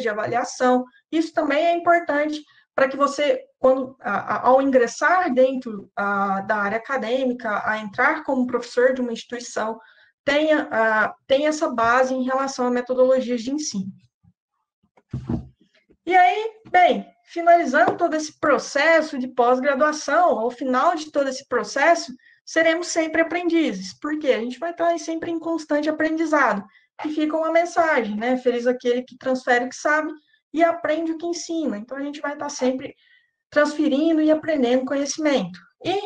de avaliação. Isso também é importante para que você, ao ingressar dentro da área acadêmica, a entrar como professor de uma instituição, tenha essa base em relação a metodologias de ensino. E aí, bem, finalizando todo esse processo de pós-graduação, ao final de todo esse processo, seremos sempre aprendizes, porque a gente vai estar sempre em constante aprendizado. E fica uma mensagem, né? Feliz aquele que transfere o que sabe e aprende o que ensina. Então, a gente vai estar sempre transferindo e aprendendo conhecimento. E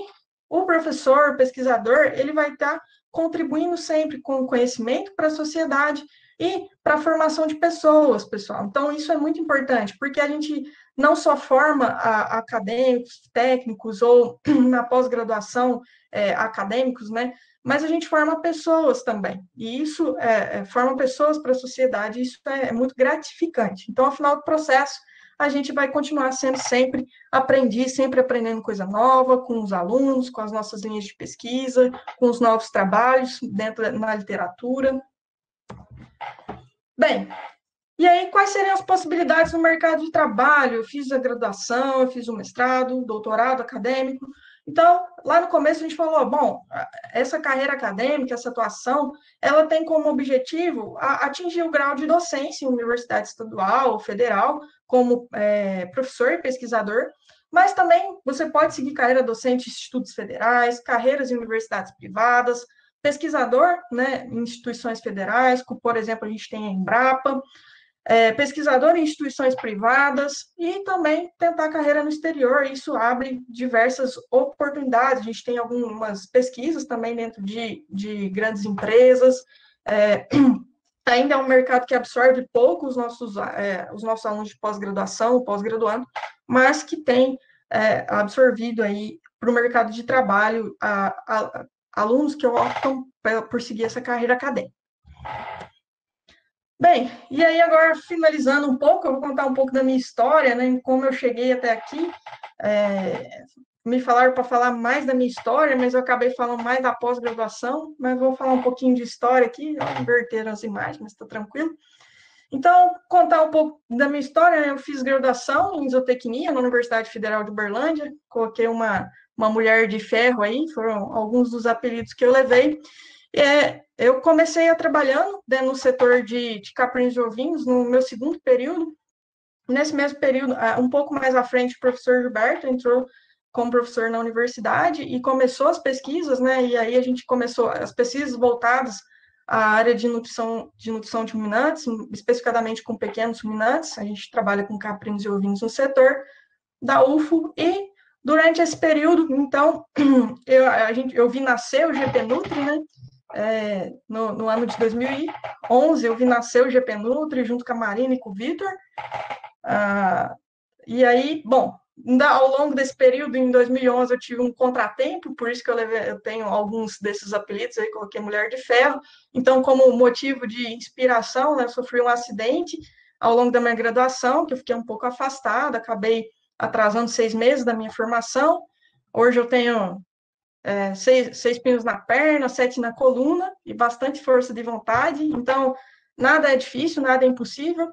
o professor, o pesquisador, ele vai estar contribuindo sempre com conhecimento para a sociedade e para a formação de pessoas, pessoal. Então, isso é muito importante, porque a gente não só forma acadêmicos, técnicos, ou na pós-graduação acadêmicos, né? Mas a gente forma pessoas também. E isso forma pessoas para a sociedade, e isso é muito gratificante. Então, ao final do processo, a gente vai continuar sendo sempre aprendiz, sempre aprendendo coisa nova com os alunos, com as nossas linhas de pesquisa, com os novos trabalhos na literatura. Bem, e aí quais seriam as possibilidades no mercado de trabalho? Eu fiz a graduação, eu fiz o mestrado, doutorado acadêmico. Então, lá no começo a gente falou, bom, essa carreira acadêmica, essa atuação, ela tem como objetivo atingir o grau de docência em universidade estadual ou federal, como professor e pesquisador, mas também você pode seguir carreira docente em institutos federais, carreiras em universidades privadas, pesquisador, né, em instituições federais, como, por exemplo, a gente tem a Embrapa, pesquisador em instituições privadas e também tentar carreira no exterior. Isso abre diversas oportunidades. A gente tem algumas pesquisas também dentro de grandes empresas. Ainda é um mercado que absorve pouco os nossos alunos de pós-graduação, pós-graduando, mas que tem absorvido aí para o mercado de trabalho alunos que optam por seguir essa carreira acadêmica. Bem, e aí agora, finalizando um pouco, eu vou contar um pouco da minha história, né, como eu cheguei até aqui. Me falaram para falar mais da minha história, mas eu acabei falando mais da pós-graduação, mas vou falar um pouquinho de história aqui, inverter as imagens, mas está tranquilo. Então, contar um pouco da minha história, né? Eu fiz graduação em zootecnia na Universidade Federal de Uberlândia, coloquei uma mulher de ferro aí, foram alguns dos apelidos que eu levei. Eu comecei a trabalhando no setor de caprinos e ovinhos no meu segundo período. Nesse mesmo período, um pouco mais à frente, o professor Gilberto entrou como professor na universidade e começou as pesquisas, né? E aí a gente começou as pesquisas voltadas à área de nutrição de ruminantes, especificadamente com pequenos ruminantes. A gente trabalha com caprinos e ovinos no setor da UFO e durante esse período, então, eu vi nascer o GP Nutri, né? No ano de 2011, eu vi nascer o GP Nutri junto com a Marina e com o Vitor. E aí, bom, ao longo desse período, em 2011, eu tive um contratempo, por isso que eu tenho alguns desses apelidos aí, coloquei Mulher de Ferro. Então, como motivo de inspiração, né, eu sofri um acidente ao longo da minha graduação, que eu fiquei um pouco afastada, acabei atrasando 6 meses da minha formação. Hoje eu tenho 6 pinos na perna, 7 na coluna e bastante força de vontade. Então, nada é difícil, nada é impossível.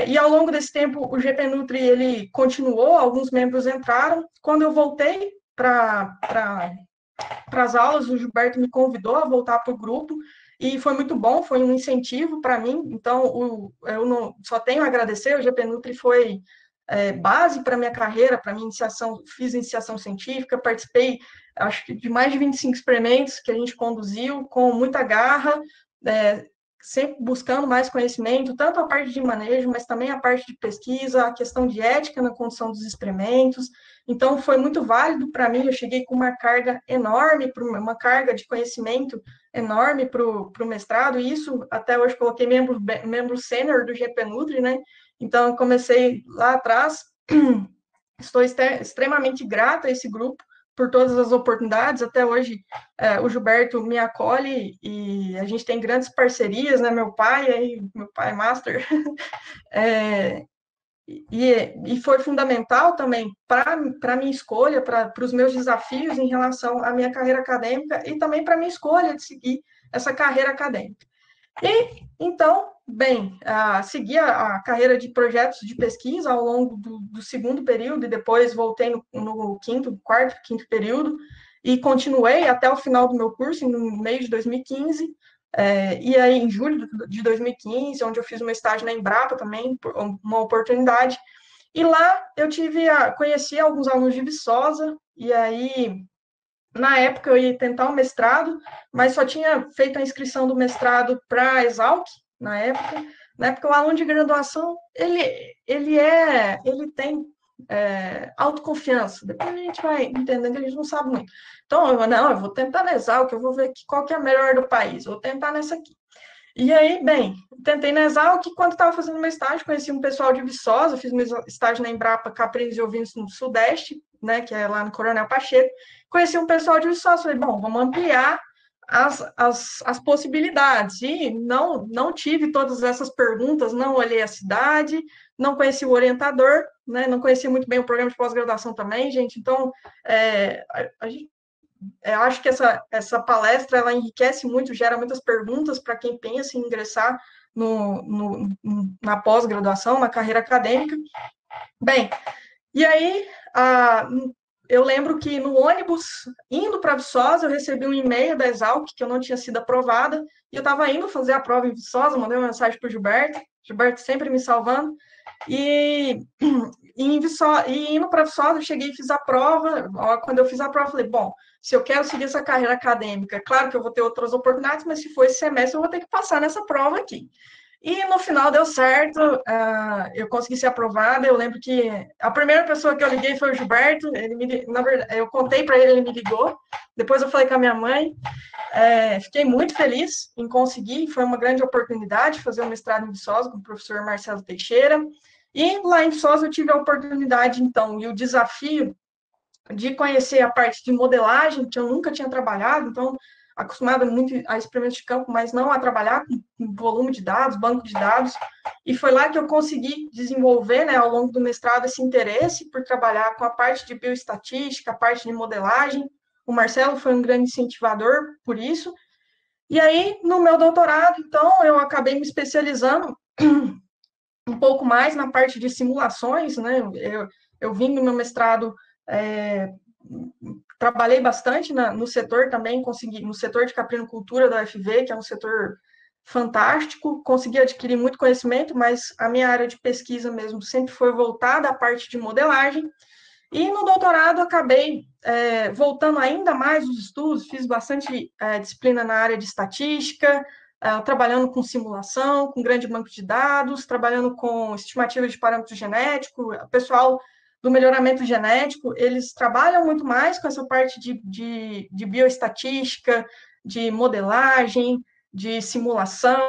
E ao longo desse tempo, o GP Nutri, ele continuou, alguns membros entraram. Quando eu voltei para as aulas, o Gilberto me convidou a voltar para o grupo, e foi muito bom, foi um incentivo para mim. Então, eu só tenho a agradecer, o GP Nutri foi base para minha carreira, para minha iniciação, fiz iniciação científica, participei, acho que de mais de 25 experimentos que a gente conduziu, com muita garra, sempre buscando mais conhecimento, tanto a parte de manejo, mas também a parte de pesquisa, a questão de ética na condução dos experimentos. Então, foi muito válido para mim, eu cheguei com uma carga enorme, uma carga de conhecimento enorme para o mestrado, e isso, até hoje, coloquei membro sênior do GP Nutri, né? Então, eu comecei lá atrás, estou extremamente grata a esse grupo, por todas as oportunidades. Até hoje, o Gilberto me acolhe e a gente tem grandes parcerias, né? Meu pai é master, e foi fundamental também para a minha escolha, para os meus desafios em relação à minha carreira acadêmica e também para a minha escolha de seguir essa carreira acadêmica. E, então, bem, segui a carreira de projetos de pesquisa ao longo do segundo período e depois voltei no quarto, quinto período e continuei até o final do meu curso, no mês de 2015. E aí, em julho de 2015, onde eu fiz uma estágio na Embrapa também, uma oportunidade. E lá eu conheci alguns alunos de Viçosa, e aí na época, eu ia tentar um mestrado, mas só tinha feito a inscrição do mestrado para a Exalc, na época. Na época, o aluno de graduação, ele tem autoconfiança. Depois a gente vai entendendo que a gente não sabe muito. Então, eu vou tentar na Exalc, eu vou ver qual que é a melhor do país, vou tentar nessa aqui. E aí, bem, tentei na Exalc, quando estava fazendo meu estágio, conheci um pessoal de Viçosa, fiz meu estágio na Embrapa Caprinos e Ovinos no Sudeste, né, que é lá no Coronel Pacheco. Conheci um pessoal de Viçosa, falei, bom, vamos ampliar as possibilidades. E não tive todas essas perguntas, não olhei a cidade, não conheci o orientador, né, não conheci muito bem o programa de pós-graduação também, gente. Então, eu acho que essa palestra, ela enriquece muito, gera muitas perguntas para quem pensa em ingressar na pós-graduação, na carreira acadêmica. Bem, e aí, eu lembro que no ônibus, indo para Viçosa, eu recebi um e-mail da Exalc, que eu não tinha sido aprovada, e eu estava indo fazer a prova em Viçosa, mandei uma mensagem para o Gilberto, Gilberto sempre me salvando. E, e indo para a Viçosa, eu cheguei e fiz a prova. Quando eu fiz a prova, eu falei, bom, se eu quero seguir essa carreira acadêmica, claro que eu vou ter outras oportunidades, mas se for esse semestre, eu vou ter que passar nessa prova aqui. E no final deu certo, eu consegui ser aprovada. Eu lembro que a primeira pessoa que eu liguei foi o Gilberto. Na verdade, eu contei para ele, ele me ligou. Depois eu falei com a minha mãe. Fiquei muito feliz em conseguir. Foi uma grande oportunidade fazer um mestrado em Viçosa com o professor Marcelo Teixeira. E lá em Viçosa eu tive a oportunidade, então, e o desafio de conhecer a parte de modelagem, que eu nunca tinha trabalhado, então, acostumada muito a experimentos de campo, mas não a trabalhar com volume de dados, banco de dados, e foi lá que eu consegui desenvolver, né, ao longo do mestrado, esse interesse por trabalhar com a parte de bioestatística, a parte de modelagem. O Marcelo foi um grande incentivador por isso. E aí, no meu doutorado, então, eu acabei me especializando um pouco mais na parte de simulações, né? Eu vim no meu mestrado, trabalhei bastante no setor também, consegui, no setor de caprinocultura da UFV, que é um setor fantástico, consegui adquirir muito conhecimento, mas a minha área de pesquisa mesmo sempre foi voltada à parte de modelagem. E no doutorado acabei voltando ainda mais os estudos, fiz bastante disciplina na área de estatística, trabalhando com simulação, com grande banco de dados, trabalhando com estimativa de parâmetro genético. O pessoal do melhoramento genético, eles trabalham muito mais com essa parte de bioestatística, de modelagem, de simulação,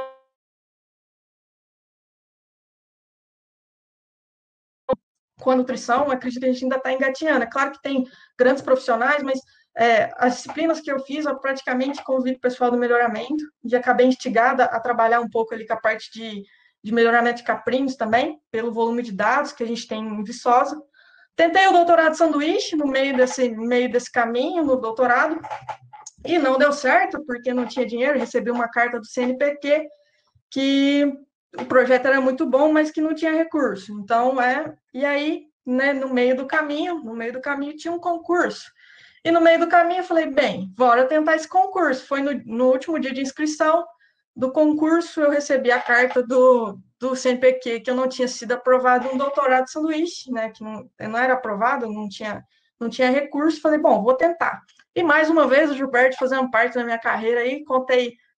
com a nutrição. Acredito que a gente ainda está engatinhando. É claro que tem grandes profissionais, mas as disciplinas que eu fiz, eu praticamente convido o pessoal do melhoramento, e acabei instigada a trabalhar um pouco ali com a parte de melhoramento de caprinos também, pelo volume de dados que a gente tem em Viçosa. Tentei o doutorado sanduíche no meio desse caminho, no doutorado, e não deu certo, porque não tinha dinheiro. Recebi uma carta do CNPq que o projeto era muito bom, mas que não tinha recurso. Então, e aí, né, no meio do caminho tinha um concurso. E no meio do caminho eu falei, bem, bora tentar esse concurso. Foi no último dia de inscrição do concurso, eu recebi a carta do CNPq que eu não tinha sido aprovado um doutorado de sanduíche, né, que não era aprovado, não tinha recurso. Falei, bom, vou tentar. E mais uma vez o Gilberto fazendo parte da minha carreira aí,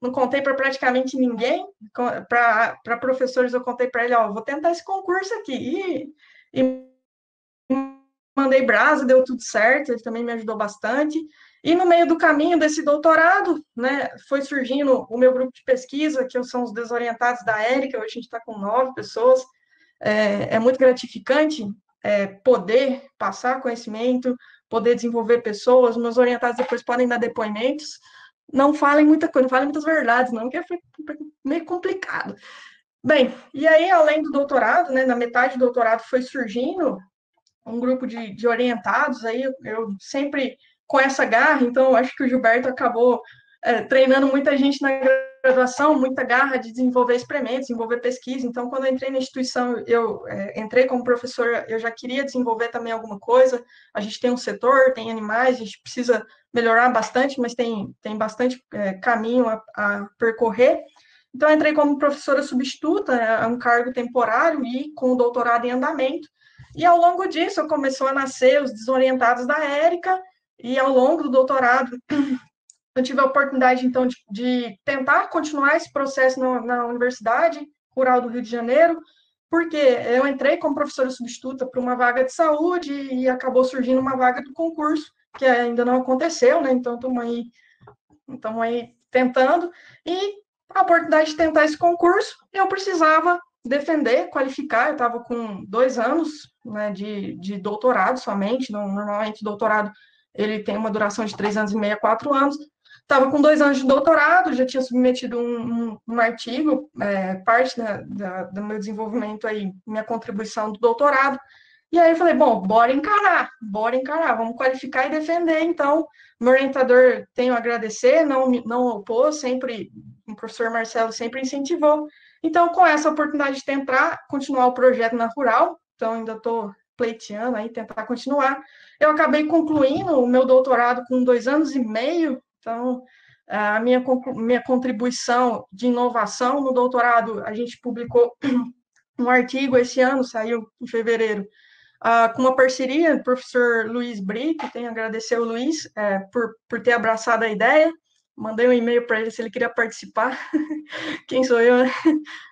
não contei para praticamente ninguém, para professores eu contei para ele, ó, vou tentar esse concurso aqui. E mandei brasa, deu tudo certo, ele também me ajudou bastante. E no meio do caminho desse doutorado, né, foi surgindo o meu grupo de pesquisa, que são os desorientados da Érica. Hoje a gente está com 9 pessoas. É muito gratificante poder passar conhecimento, poder desenvolver pessoas. Meus orientados depois podem dar depoimentos. Não falem muita coisa, não falem muitas verdades, não, que é meio complicado. Bem, e aí, além do doutorado, né, na metade do doutorado foi surgindo um grupo de orientados, aí eu sempre com essa garra. Então acho que o Gilberto acabou treinando muita gente na graduação, muita garra de desenvolver experimentos, desenvolver pesquisa. Então, quando eu entrei na instituição, eu entrei como professor, eu já queria desenvolver também alguma coisa. A gente tem um setor, tem animais, a gente precisa melhorar bastante, mas tem bastante caminho a percorrer. Então, eu entrei como professora substituta, é um cargo temporário, e com o doutorado em andamento. E ao longo disso, começou a nascer os desorientados da Érica, e ao longo do doutorado, eu tive a oportunidade, então, de tentar continuar esse processo na Universidade Rural do Rio de Janeiro, porque eu entrei como professora substituta para uma vaga de saúde e acabou surgindo uma vaga do concurso, que ainda não aconteceu, né? Então, estamos aí tentando. E a oportunidade de tentar esse concurso, eu precisava defender, qualificar. Eu estava com 2 anos, né, de doutorado somente. Normalmente, doutorado ele tem uma duração de 3 anos e meio a 4 anos. Estava com 2 anos de doutorado, já tinha submetido um artigo, parte do meu desenvolvimento aí, minha contribuição do doutorado. E aí eu falei, bom, bora encarar, vamos qualificar e defender. Então, meu orientador, tenho a agradecer, não opôs, sempre, o professor Marcelo sempre incentivou. Então, com essa oportunidade de tentar continuar o projeto na Rural, então ainda estou pleiteando aí, tentar continuar. Eu acabei concluindo o meu doutorado com 2 anos e meio, então A minha contribuição de inovação no doutorado, a gente publicou um artigo esse ano, saiu em fevereiro, com uma parceria do professor Luiz Brick, tenho a agradecer ao Luiz por ter abraçado a ideia, mandei um e-mail para ele se ele queria participar, quem sou eu, né?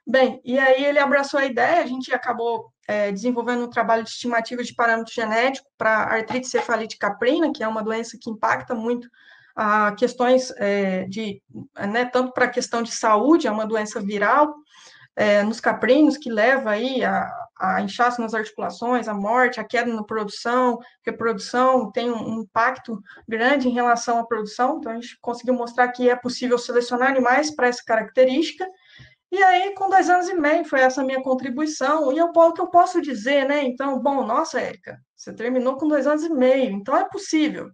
Bem, e aí ele abraçou a ideia, a gente acabou desenvolvendo um trabalho de estimativa de parâmetro genético para artrite cefalite caprina, que é uma doença que impacta muito questões né, tanto para a questão de saúde, é uma doença viral, nos caprinos, que leva aí a inchaço nas articulações, a morte, a queda na produção, reprodução, tem um impacto grande em relação à produção, então a gente conseguiu mostrar que é possível selecionar animais para essa característica, e aí, com 2 anos e meio, foi essa minha contribuição, e o que eu posso dizer, né? Então, bom, nossa, Érica, você terminou com 2 anos e meio, então é possível.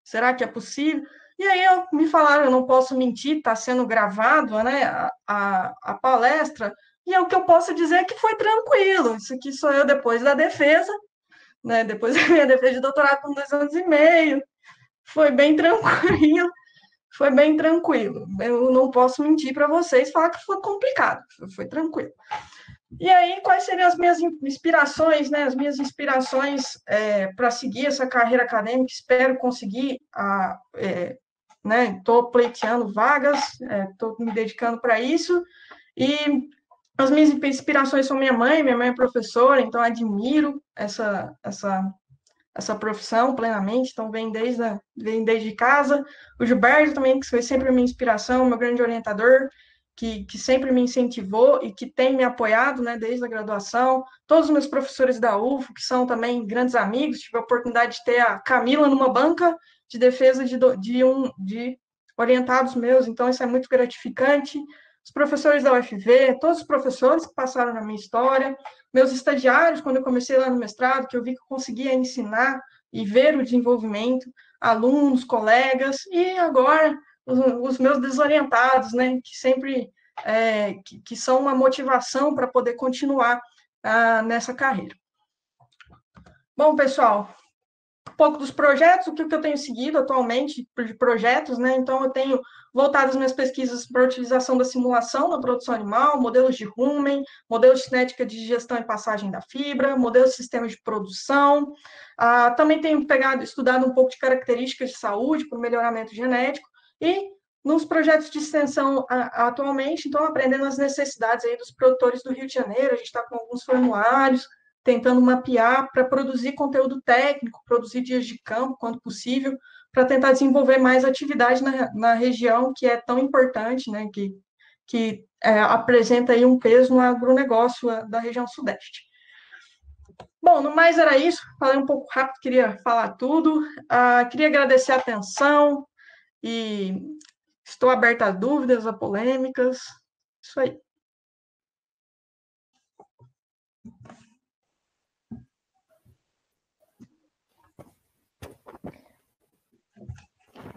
Será que é possível? E aí me falaram, eu não posso mentir, está sendo gravado, né, a palestra, e o que eu posso dizer é que foi tranquilo. Isso aqui sou eu depois da defesa, né, depois da minha defesa de doutorado com 2 anos e meio. Foi bem tranquilo, foi bem tranquilo. Eu não posso mentir para vocês, falar que foi complicado, foi tranquilo. E aí, quais seriam as minhas inspirações, né? As minhas inspirações para seguir essa carreira acadêmica, espero conseguir, né? Estou pleiteando vagas, estou me dedicando para isso, e as minhas inspirações são minha mãe é professora, então admiro essa profissão plenamente, então vem desde casa. O Gilberto também, que foi sempre a minha inspiração, meu grande orientador, que sempre me incentivou e que tem me apoiado, né, desde a graduação. Todos os meus professores da UFO, que são também grandes amigos, tive a oportunidade de ter a Camila numa banca de defesa de orientados meus, então isso é muito gratificante. Os professores da UFV, todos os professores que passaram na minha história, meus estagiários, quando eu comecei lá no mestrado, que eu vi que eu conseguia ensinar e ver o desenvolvimento, alunos, colegas, e agora os meus desorientados, né, que sempre que são uma motivação para poder continuar nessa carreira. Bom, pessoal, um pouco dos projetos, o que eu tenho seguido atualmente de projetos, né? Então, eu tenho voltado as minhas pesquisas para a utilização da simulação na produção animal, modelos de rumen, modelos de cinética de digestão e passagem da fibra, modelos de sistemas de produção. Também tenho estudado um pouco de características de saúde para o melhoramento genético e nos projetos de extensão atualmente, então, aprendendo as necessidades aí dos produtores do Rio de Janeiro, a gente está com alguns formulários, tentando mapear para produzir conteúdo técnico, produzir dias de campo, quando possível, para tentar desenvolver mais atividade na região, que é tão importante, né, que apresenta aí um peso no agronegócio da região sudeste. Bom, no mais era isso, falei um pouco rápido, queria falar tudo, queria agradecer a atenção e estou aberta a dúvidas, a polêmicas, isso aí.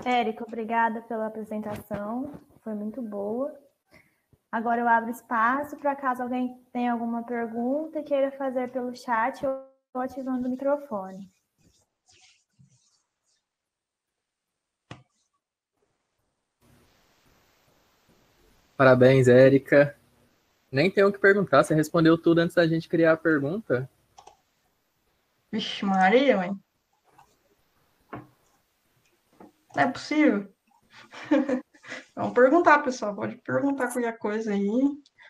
Érica, obrigada pela apresentação, foi muito boa. Agora eu abro espaço para caso alguém tenha alguma pergunta e queira fazer pelo chat ou ativando o microfone. Parabéns, Érica. Nem tenho o que perguntar, você respondeu tudo antes da gente criar a pergunta. Vixe, Maria, mãe. Não é possível. Vamos perguntar, pessoal. Pode perguntar qualquer coisa aí.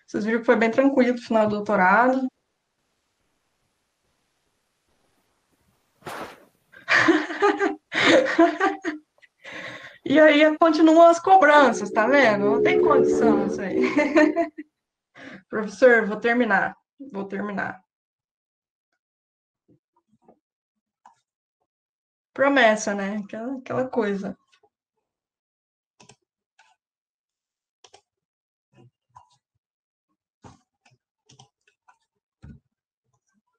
Vocês viram que foi bem tranquilo no final do doutorado. E aí continuam as cobranças, tá vendo? Não tem condição isso aí. Professor, vou terminar. Vou terminar. Promessa, né? Aquela coisa.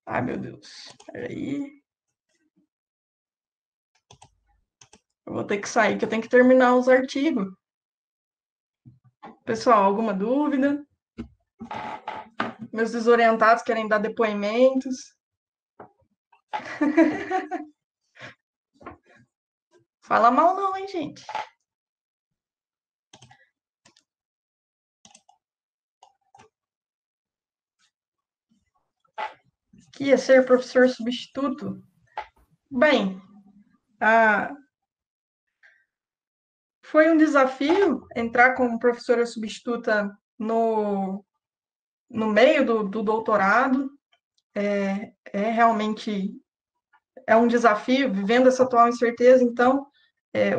Ai, meu Deus. Peraí. Eu vou ter que sair, que eu tenho que terminar os artigos. Pessoal, alguma dúvida? Meus desorientados querem dar depoimentos. Fala mal não, hein, gente? que ia ser professor substituto? Bem, foi um desafio entrar como professora substituta no meio do doutorado. Realmente um desafio, vivendo essa atual incerteza. Então,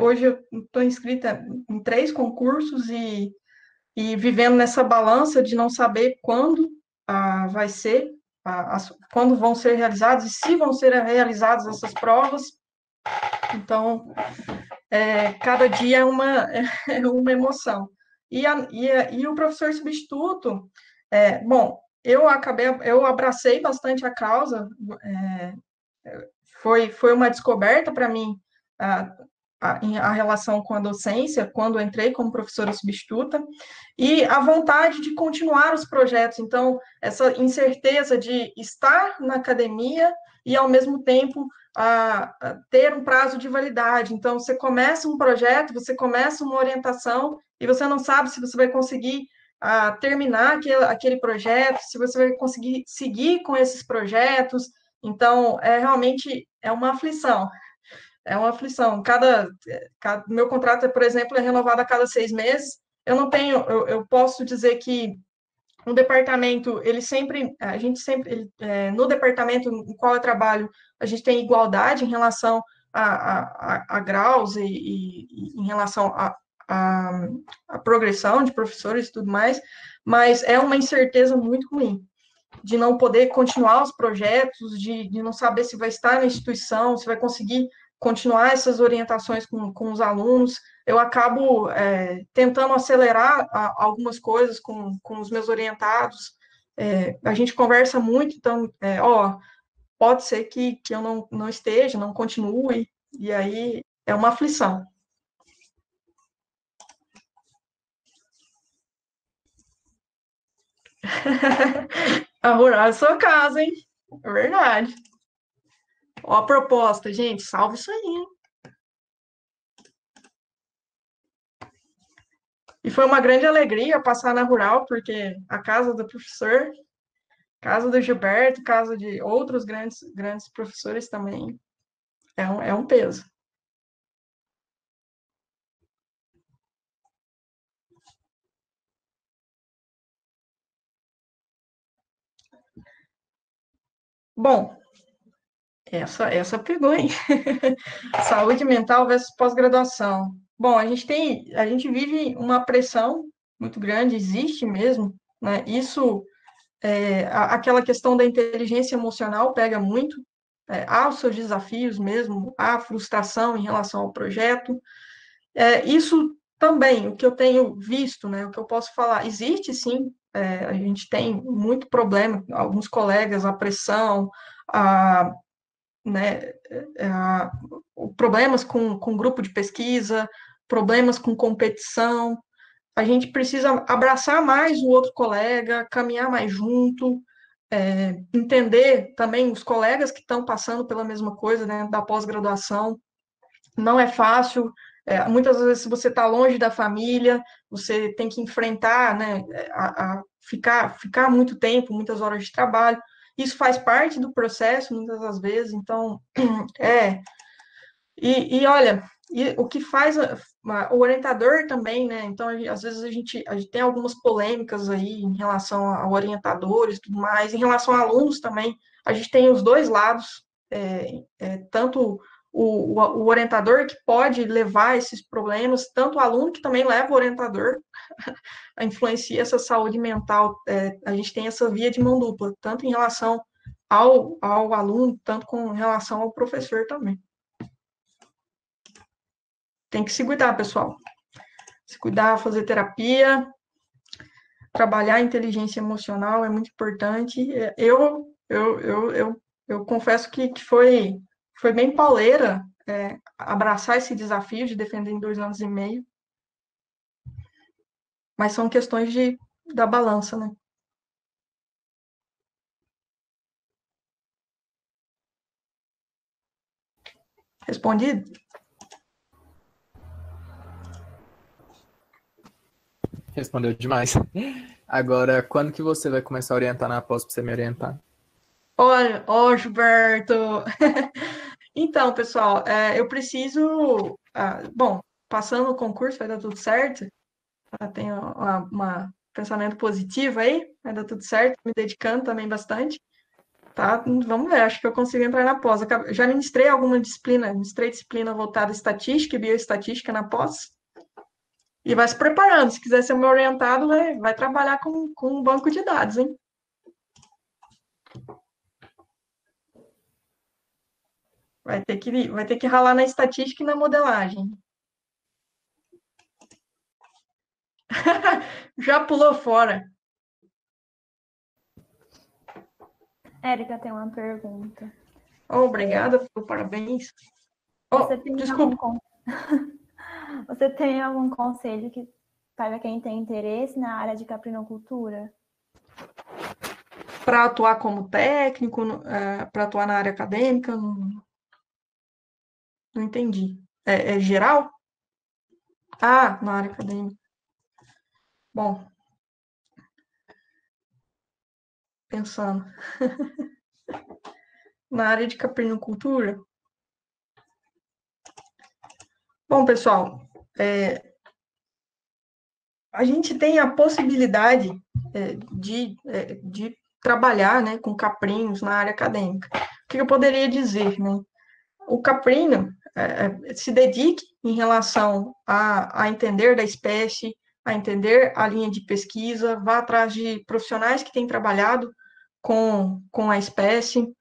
hoje eu estou inscrita em 3 concursos e vivendo nessa balança de não saber quando vai ser, quando vão ser realizados e se vão ser realizadas essas provas. Então, cada dia é uma emoção. E o professor substituto, bom, eu abracei bastante a causa, foi uma descoberta para mim a relação com a docência, quando entrei como professora substituta, e a vontade de continuar os projetos. Então, essa incerteza de estar na academia e, ao mesmo tempo, ter um prazo de validade. Então, você começa um projeto, você começa uma orientação, e você não sabe se você vai conseguir terminar aquele projeto, se você vai conseguir seguir com esses projetos. Então, realmente é uma aflição. É uma aflição. Meu contrato, por exemplo, é renovado a cada 6 meses. Eu posso dizer que no departamento, no departamento no qual eu trabalho, a gente tem igualdade em relação a graus e em relação a progressão de professores e tudo mais, mas é uma incerteza muito ruim de não poder continuar os projetos, de não saber se vai estar na instituição, se vai conseguir continuar essas orientações com os alunos. Eu acabo tentando acelerar algumas coisas com os meus orientados. A gente conversa muito, então, pode ser que eu não esteja, não continue, e aí é uma aflição. A rural é sua casa, hein? É verdade. Ó a proposta, gente, salve isso aí, hein? E foi uma grande alegria passar na rural, porque a casa do professor, casa do Gilberto, casa de outros grandes professores também, é um peso. Bom, essa pegou, hein? Saúde mental versus pós-graduação. Bom, a gente vive uma pressão muito grande, existe mesmo, né? Isso, aquela questão da inteligência emocional pega muito, há os seus desafios mesmo, há frustração em relação ao projeto. Isso também, o que eu tenho visto, né? O que eu posso falar, existe sim, a gente tem muito problema, alguns colegas, a pressão, a né, problemas com grupo de pesquisa, problemas com competição. A gente precisa abraçar mais o outro colega, caminhar mais junto, entender também os colegas que estão passando pela mesma coisa, né, da pós-graduação. Não é fácil. Muitas vezes, se você está longe da família, você tem que enfrentar, né, ficar muito tempo, muitas horas de trabalho. Isso faz parte do processo, muitas das vezes. Então, é. Olha, o que faz o orientador também, né? Então, às vezes a gente tem algumas polêmicas aí em relação a orientadores e tudo mais. Em relação a alunos também, a gente tem os dois lados, tanto o orientador que pode levar esses problemas, tanto o aluno que também leva o orientador a influenciar essa saúde mental. A gente tem essa via de mão dupla, tanto em relação ao aluno, tanto com relação ao professor também. Tem que se cuidar, pessoal. Se cuidar, fazer terapia, trabalhar a inteligência emocional é muito importante. Eu confesso que foi bem pauleira abraçar esse desafio de defender em 2 anos e meio. Mas são questões da balança, né? Respondido? Respondeu demais. Agora, quando que você vai começar a orientar na pós para você me orientar? Olha, ó, Gilberto. Então, pessoal, eu preciso. Bom, passando o concurso, vai dar tudo certo. Tenho pensamento positivo aí, vai dar tudo certo. Me dedicando também bastante. Tá, vamos ver, acho que eu consigo entrar na pós. Já ministrei alguma disciplina, ministrei disciplina voltada à estatística e bioestatística na pós. E vai se preparando. Se quiser ser meu orientado, vai trabalhar com um banco de dados, hein? Vai ter que ralar na estatística e na modelagem. Já pulou fora. Érica tem uma pergunta. Oh, obrigada, parabéns. Você Oh, tem desculpa. Você tem algum conselho para quem tem interesse na área de caprinocultura? Para atuar como técnico, para atuar na área acadêmica, não entendi. É geral? Ah, na área acadêmica. Bom, pensando. Na área de caprinocultura. Bom, pessoal, a gente tem a possibilidade de trabalhar, né, com caprinos na área acadêmica. O que eu poderia dizer, né? O caprino se dedique em relação a entender da espécie, a entender a linha de pesquisa, vá atrás de profissionais que têm trabalhado com a espécie.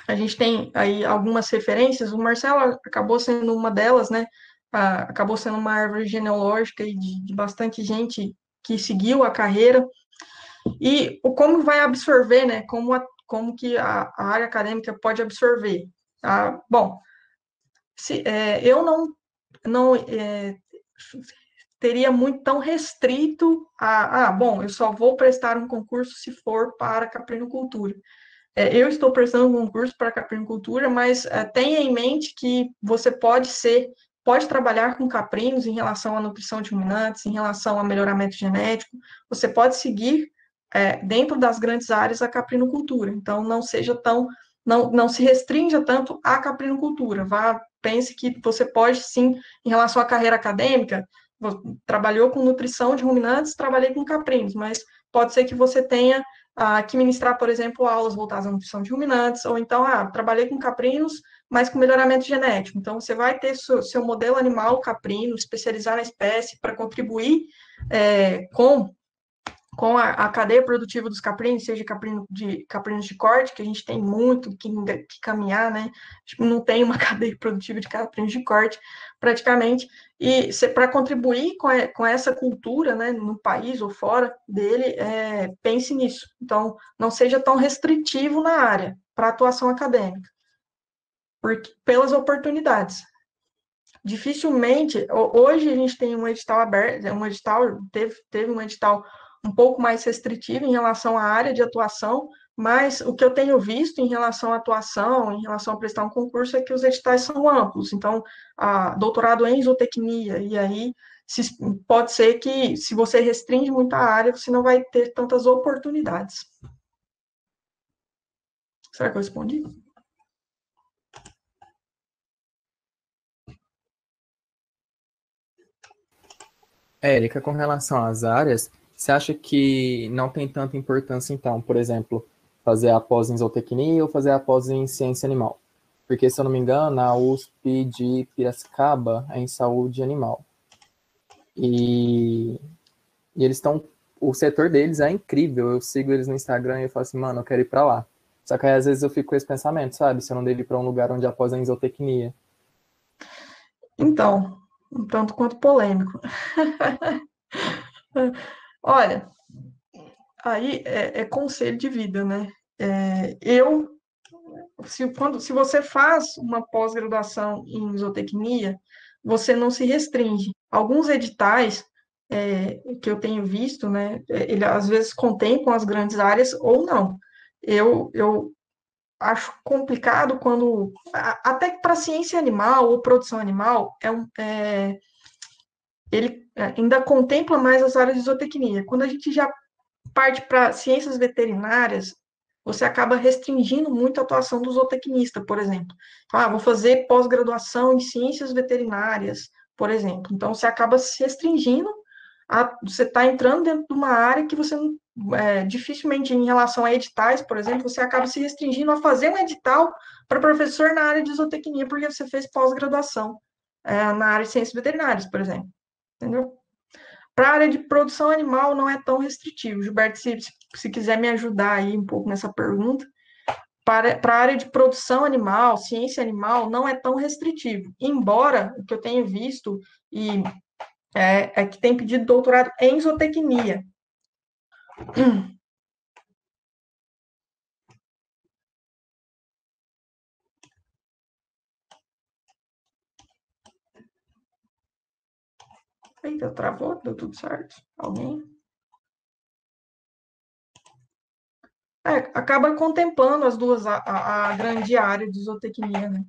A gente tem aí algumas referências, o Marcelo acabou sendo uma delas, né? Acabou sendo uma árvore genealógica de bastante gente que seguiu a carreira. E como vai absorver, né? Como que a área acadêmica pode absorver. Bom, eu não teria muito tão restrito bom, eu só vou prestar um concurso se for para caprinocultura. Eu estou prestando um concurso para caprinocultura, mas tenha em mente que você pode trabalhar com caprinos em relação à nutrição de ruminantes, em relação a melhoramento genético, você pode seguir dentro das grandes áreas a caprinocultura. Então, não se restrinja tanto à caprinocultura. Pense que você pode sim, em relação à carreira acadêmica, trabalhou com nutrição de ruminantes, trabalhei com caprinos, mas pode ser que você tenha que ministrar, por exemplo, aulas voltadas à nutrição de ruminantes, ou então, trabalhei com caprinos, mas com melhoramento genético. Então, você vai ter seu modelo animal caprino, especializar na espécie, para contribuir com a cadeia produtiva dos caprinos, seja caprinos de corte, que a gente tem muito que caminhar, né? Não tem uma cadeia produtiva de caprinos de corte, praticamente, e para contribuir com essa cultura, né, no país ou fora dele, pense nisso. Então, não seja tão restritivo na área para atuação acadêmica, pelas oportunidades. Dificilmente, hoje a gente tem um edital aberto, teve um edital um pouco mais restritivo em relação à área de atuação, mas o que eu tenho visto em relação à atuação, em relação a prestar um concurso, é que os editais são amplos. Então, doutorado em zootecnia, e aí pode ser que, se você restringe muito a área, você não vai ter tantas oportunidades. Será que eu respondi? Érica, com relação às áreas, você acha que não tem tanta importância, então, por exemplo, fazer a pós em zootecnia ou fazer a pós em ciência animal? Porque, se eu não me engano, a USP de Piracicaba é em saúde animal. E eles estão... O setor deles é incrível. Eu sigo eles no Instagram e eu falo assim, mano, eu quero ir para lá. Só que aí, às vezes, eu fico com esse pensamento, sabe? Se eu não devo ir para um lugar onde a pós é em zootecnia. Então, um tanto quanto polêmico. Olha, aí é conselho de vida, né? Se você faz uma pós-graduação em zootecnia, você não se restringe. Alguns editais que eu tenho visto, né, ele às vezes contemplam as grandes áreas ou não. Eu acho complicado quando, até para ciência animal ou produção animal, ele ainda contempla mais as áreas de zootecnia. Quando a gente já parte para ciências veterinárias, você acaba restringindo muito a atuação do zootecnista, por exemplo. Então, vou fazer pós-graduação em ciências veterinárias, por exemplo. Então, você acaba se restringindo, você está entrando dentro de uma área que você dificilmente, em relação a editais, por exemplo, você acaba se restringindo a fazer um edital para professor na área de zootecnia, porque você fez pós-graduação na área de ciências veterinárias, por exemplo. Entendeu? Para a área de produção animal não é tão restritivo. Gilberto, se quiser me ajudar aí um pouco nessa pergunta, para a área de produção animal, ciência animal, não é tão restritivo. Embora o que eu tenho visto é que tem pedido doutorado em zootecnia. Eita, travou? Deu tudo certo? Alguém? Acaba contemplando as duas, a grande área de zootecnia, né?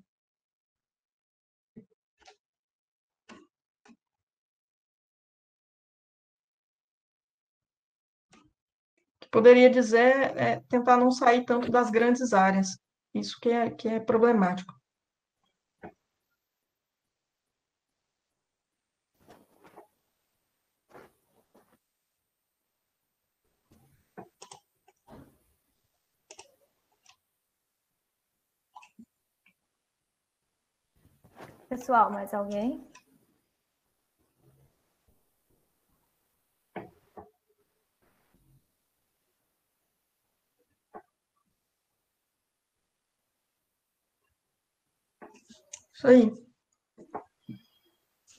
Que poderia dizer tentar não sair tanto das grandes áreas. Isso que é problemático. Pessoal, mais alguém? Isso aí. O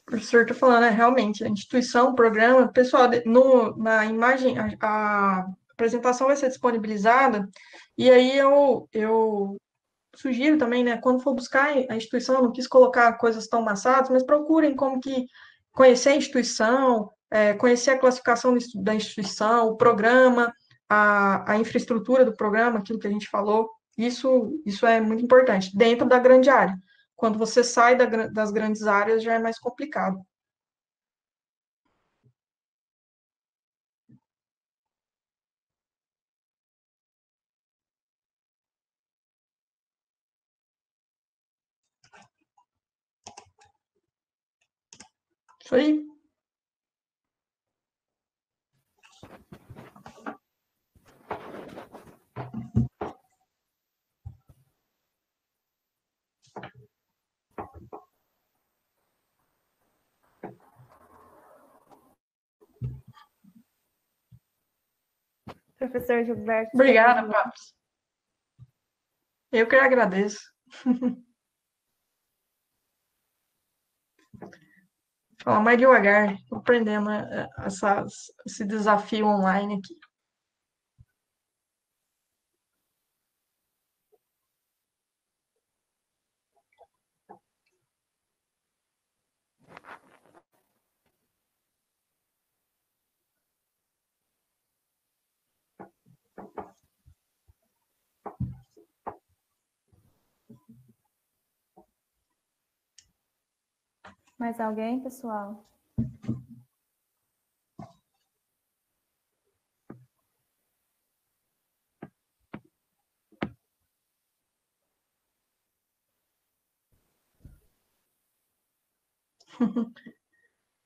professor está falando, realmente, a instituição, o programa, pessoal, na imagem, a apresentação vai ser disponibilizada, e aí eu sugiro também, né, quando for buscar a instituição, eu não quis colocar coisas tão maçadas, mas procurem como que conhecer a instituição, conhecer a classificação da instituição, o programa, a infraestrutura do programa, aquilo que a gente falou, isso é muito importante, dentro da grande área. Quando você sai das grandes áreas, já é mais complicado. Isso aí. Professor Gilberto. Obrigada, Papos. Eu que agradeço. Falar mais devagar, estou aprendendo esse desafio online aqui. Mais alguém, pessoal?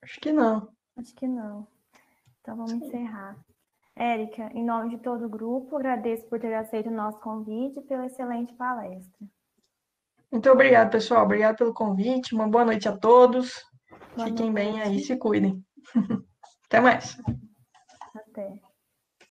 Acho que não. Acho que não. Então vamos encerrar. Érica, em nome de todo o grupo, agradeço por ter aceito o nosso convite e pela excelente palestra. Muito obrigado, pessoal. Obrigado pelo convite. Uma boa noite a todos. Boa Fiquem noite. bem aí, se cuidem. Até mais. Até.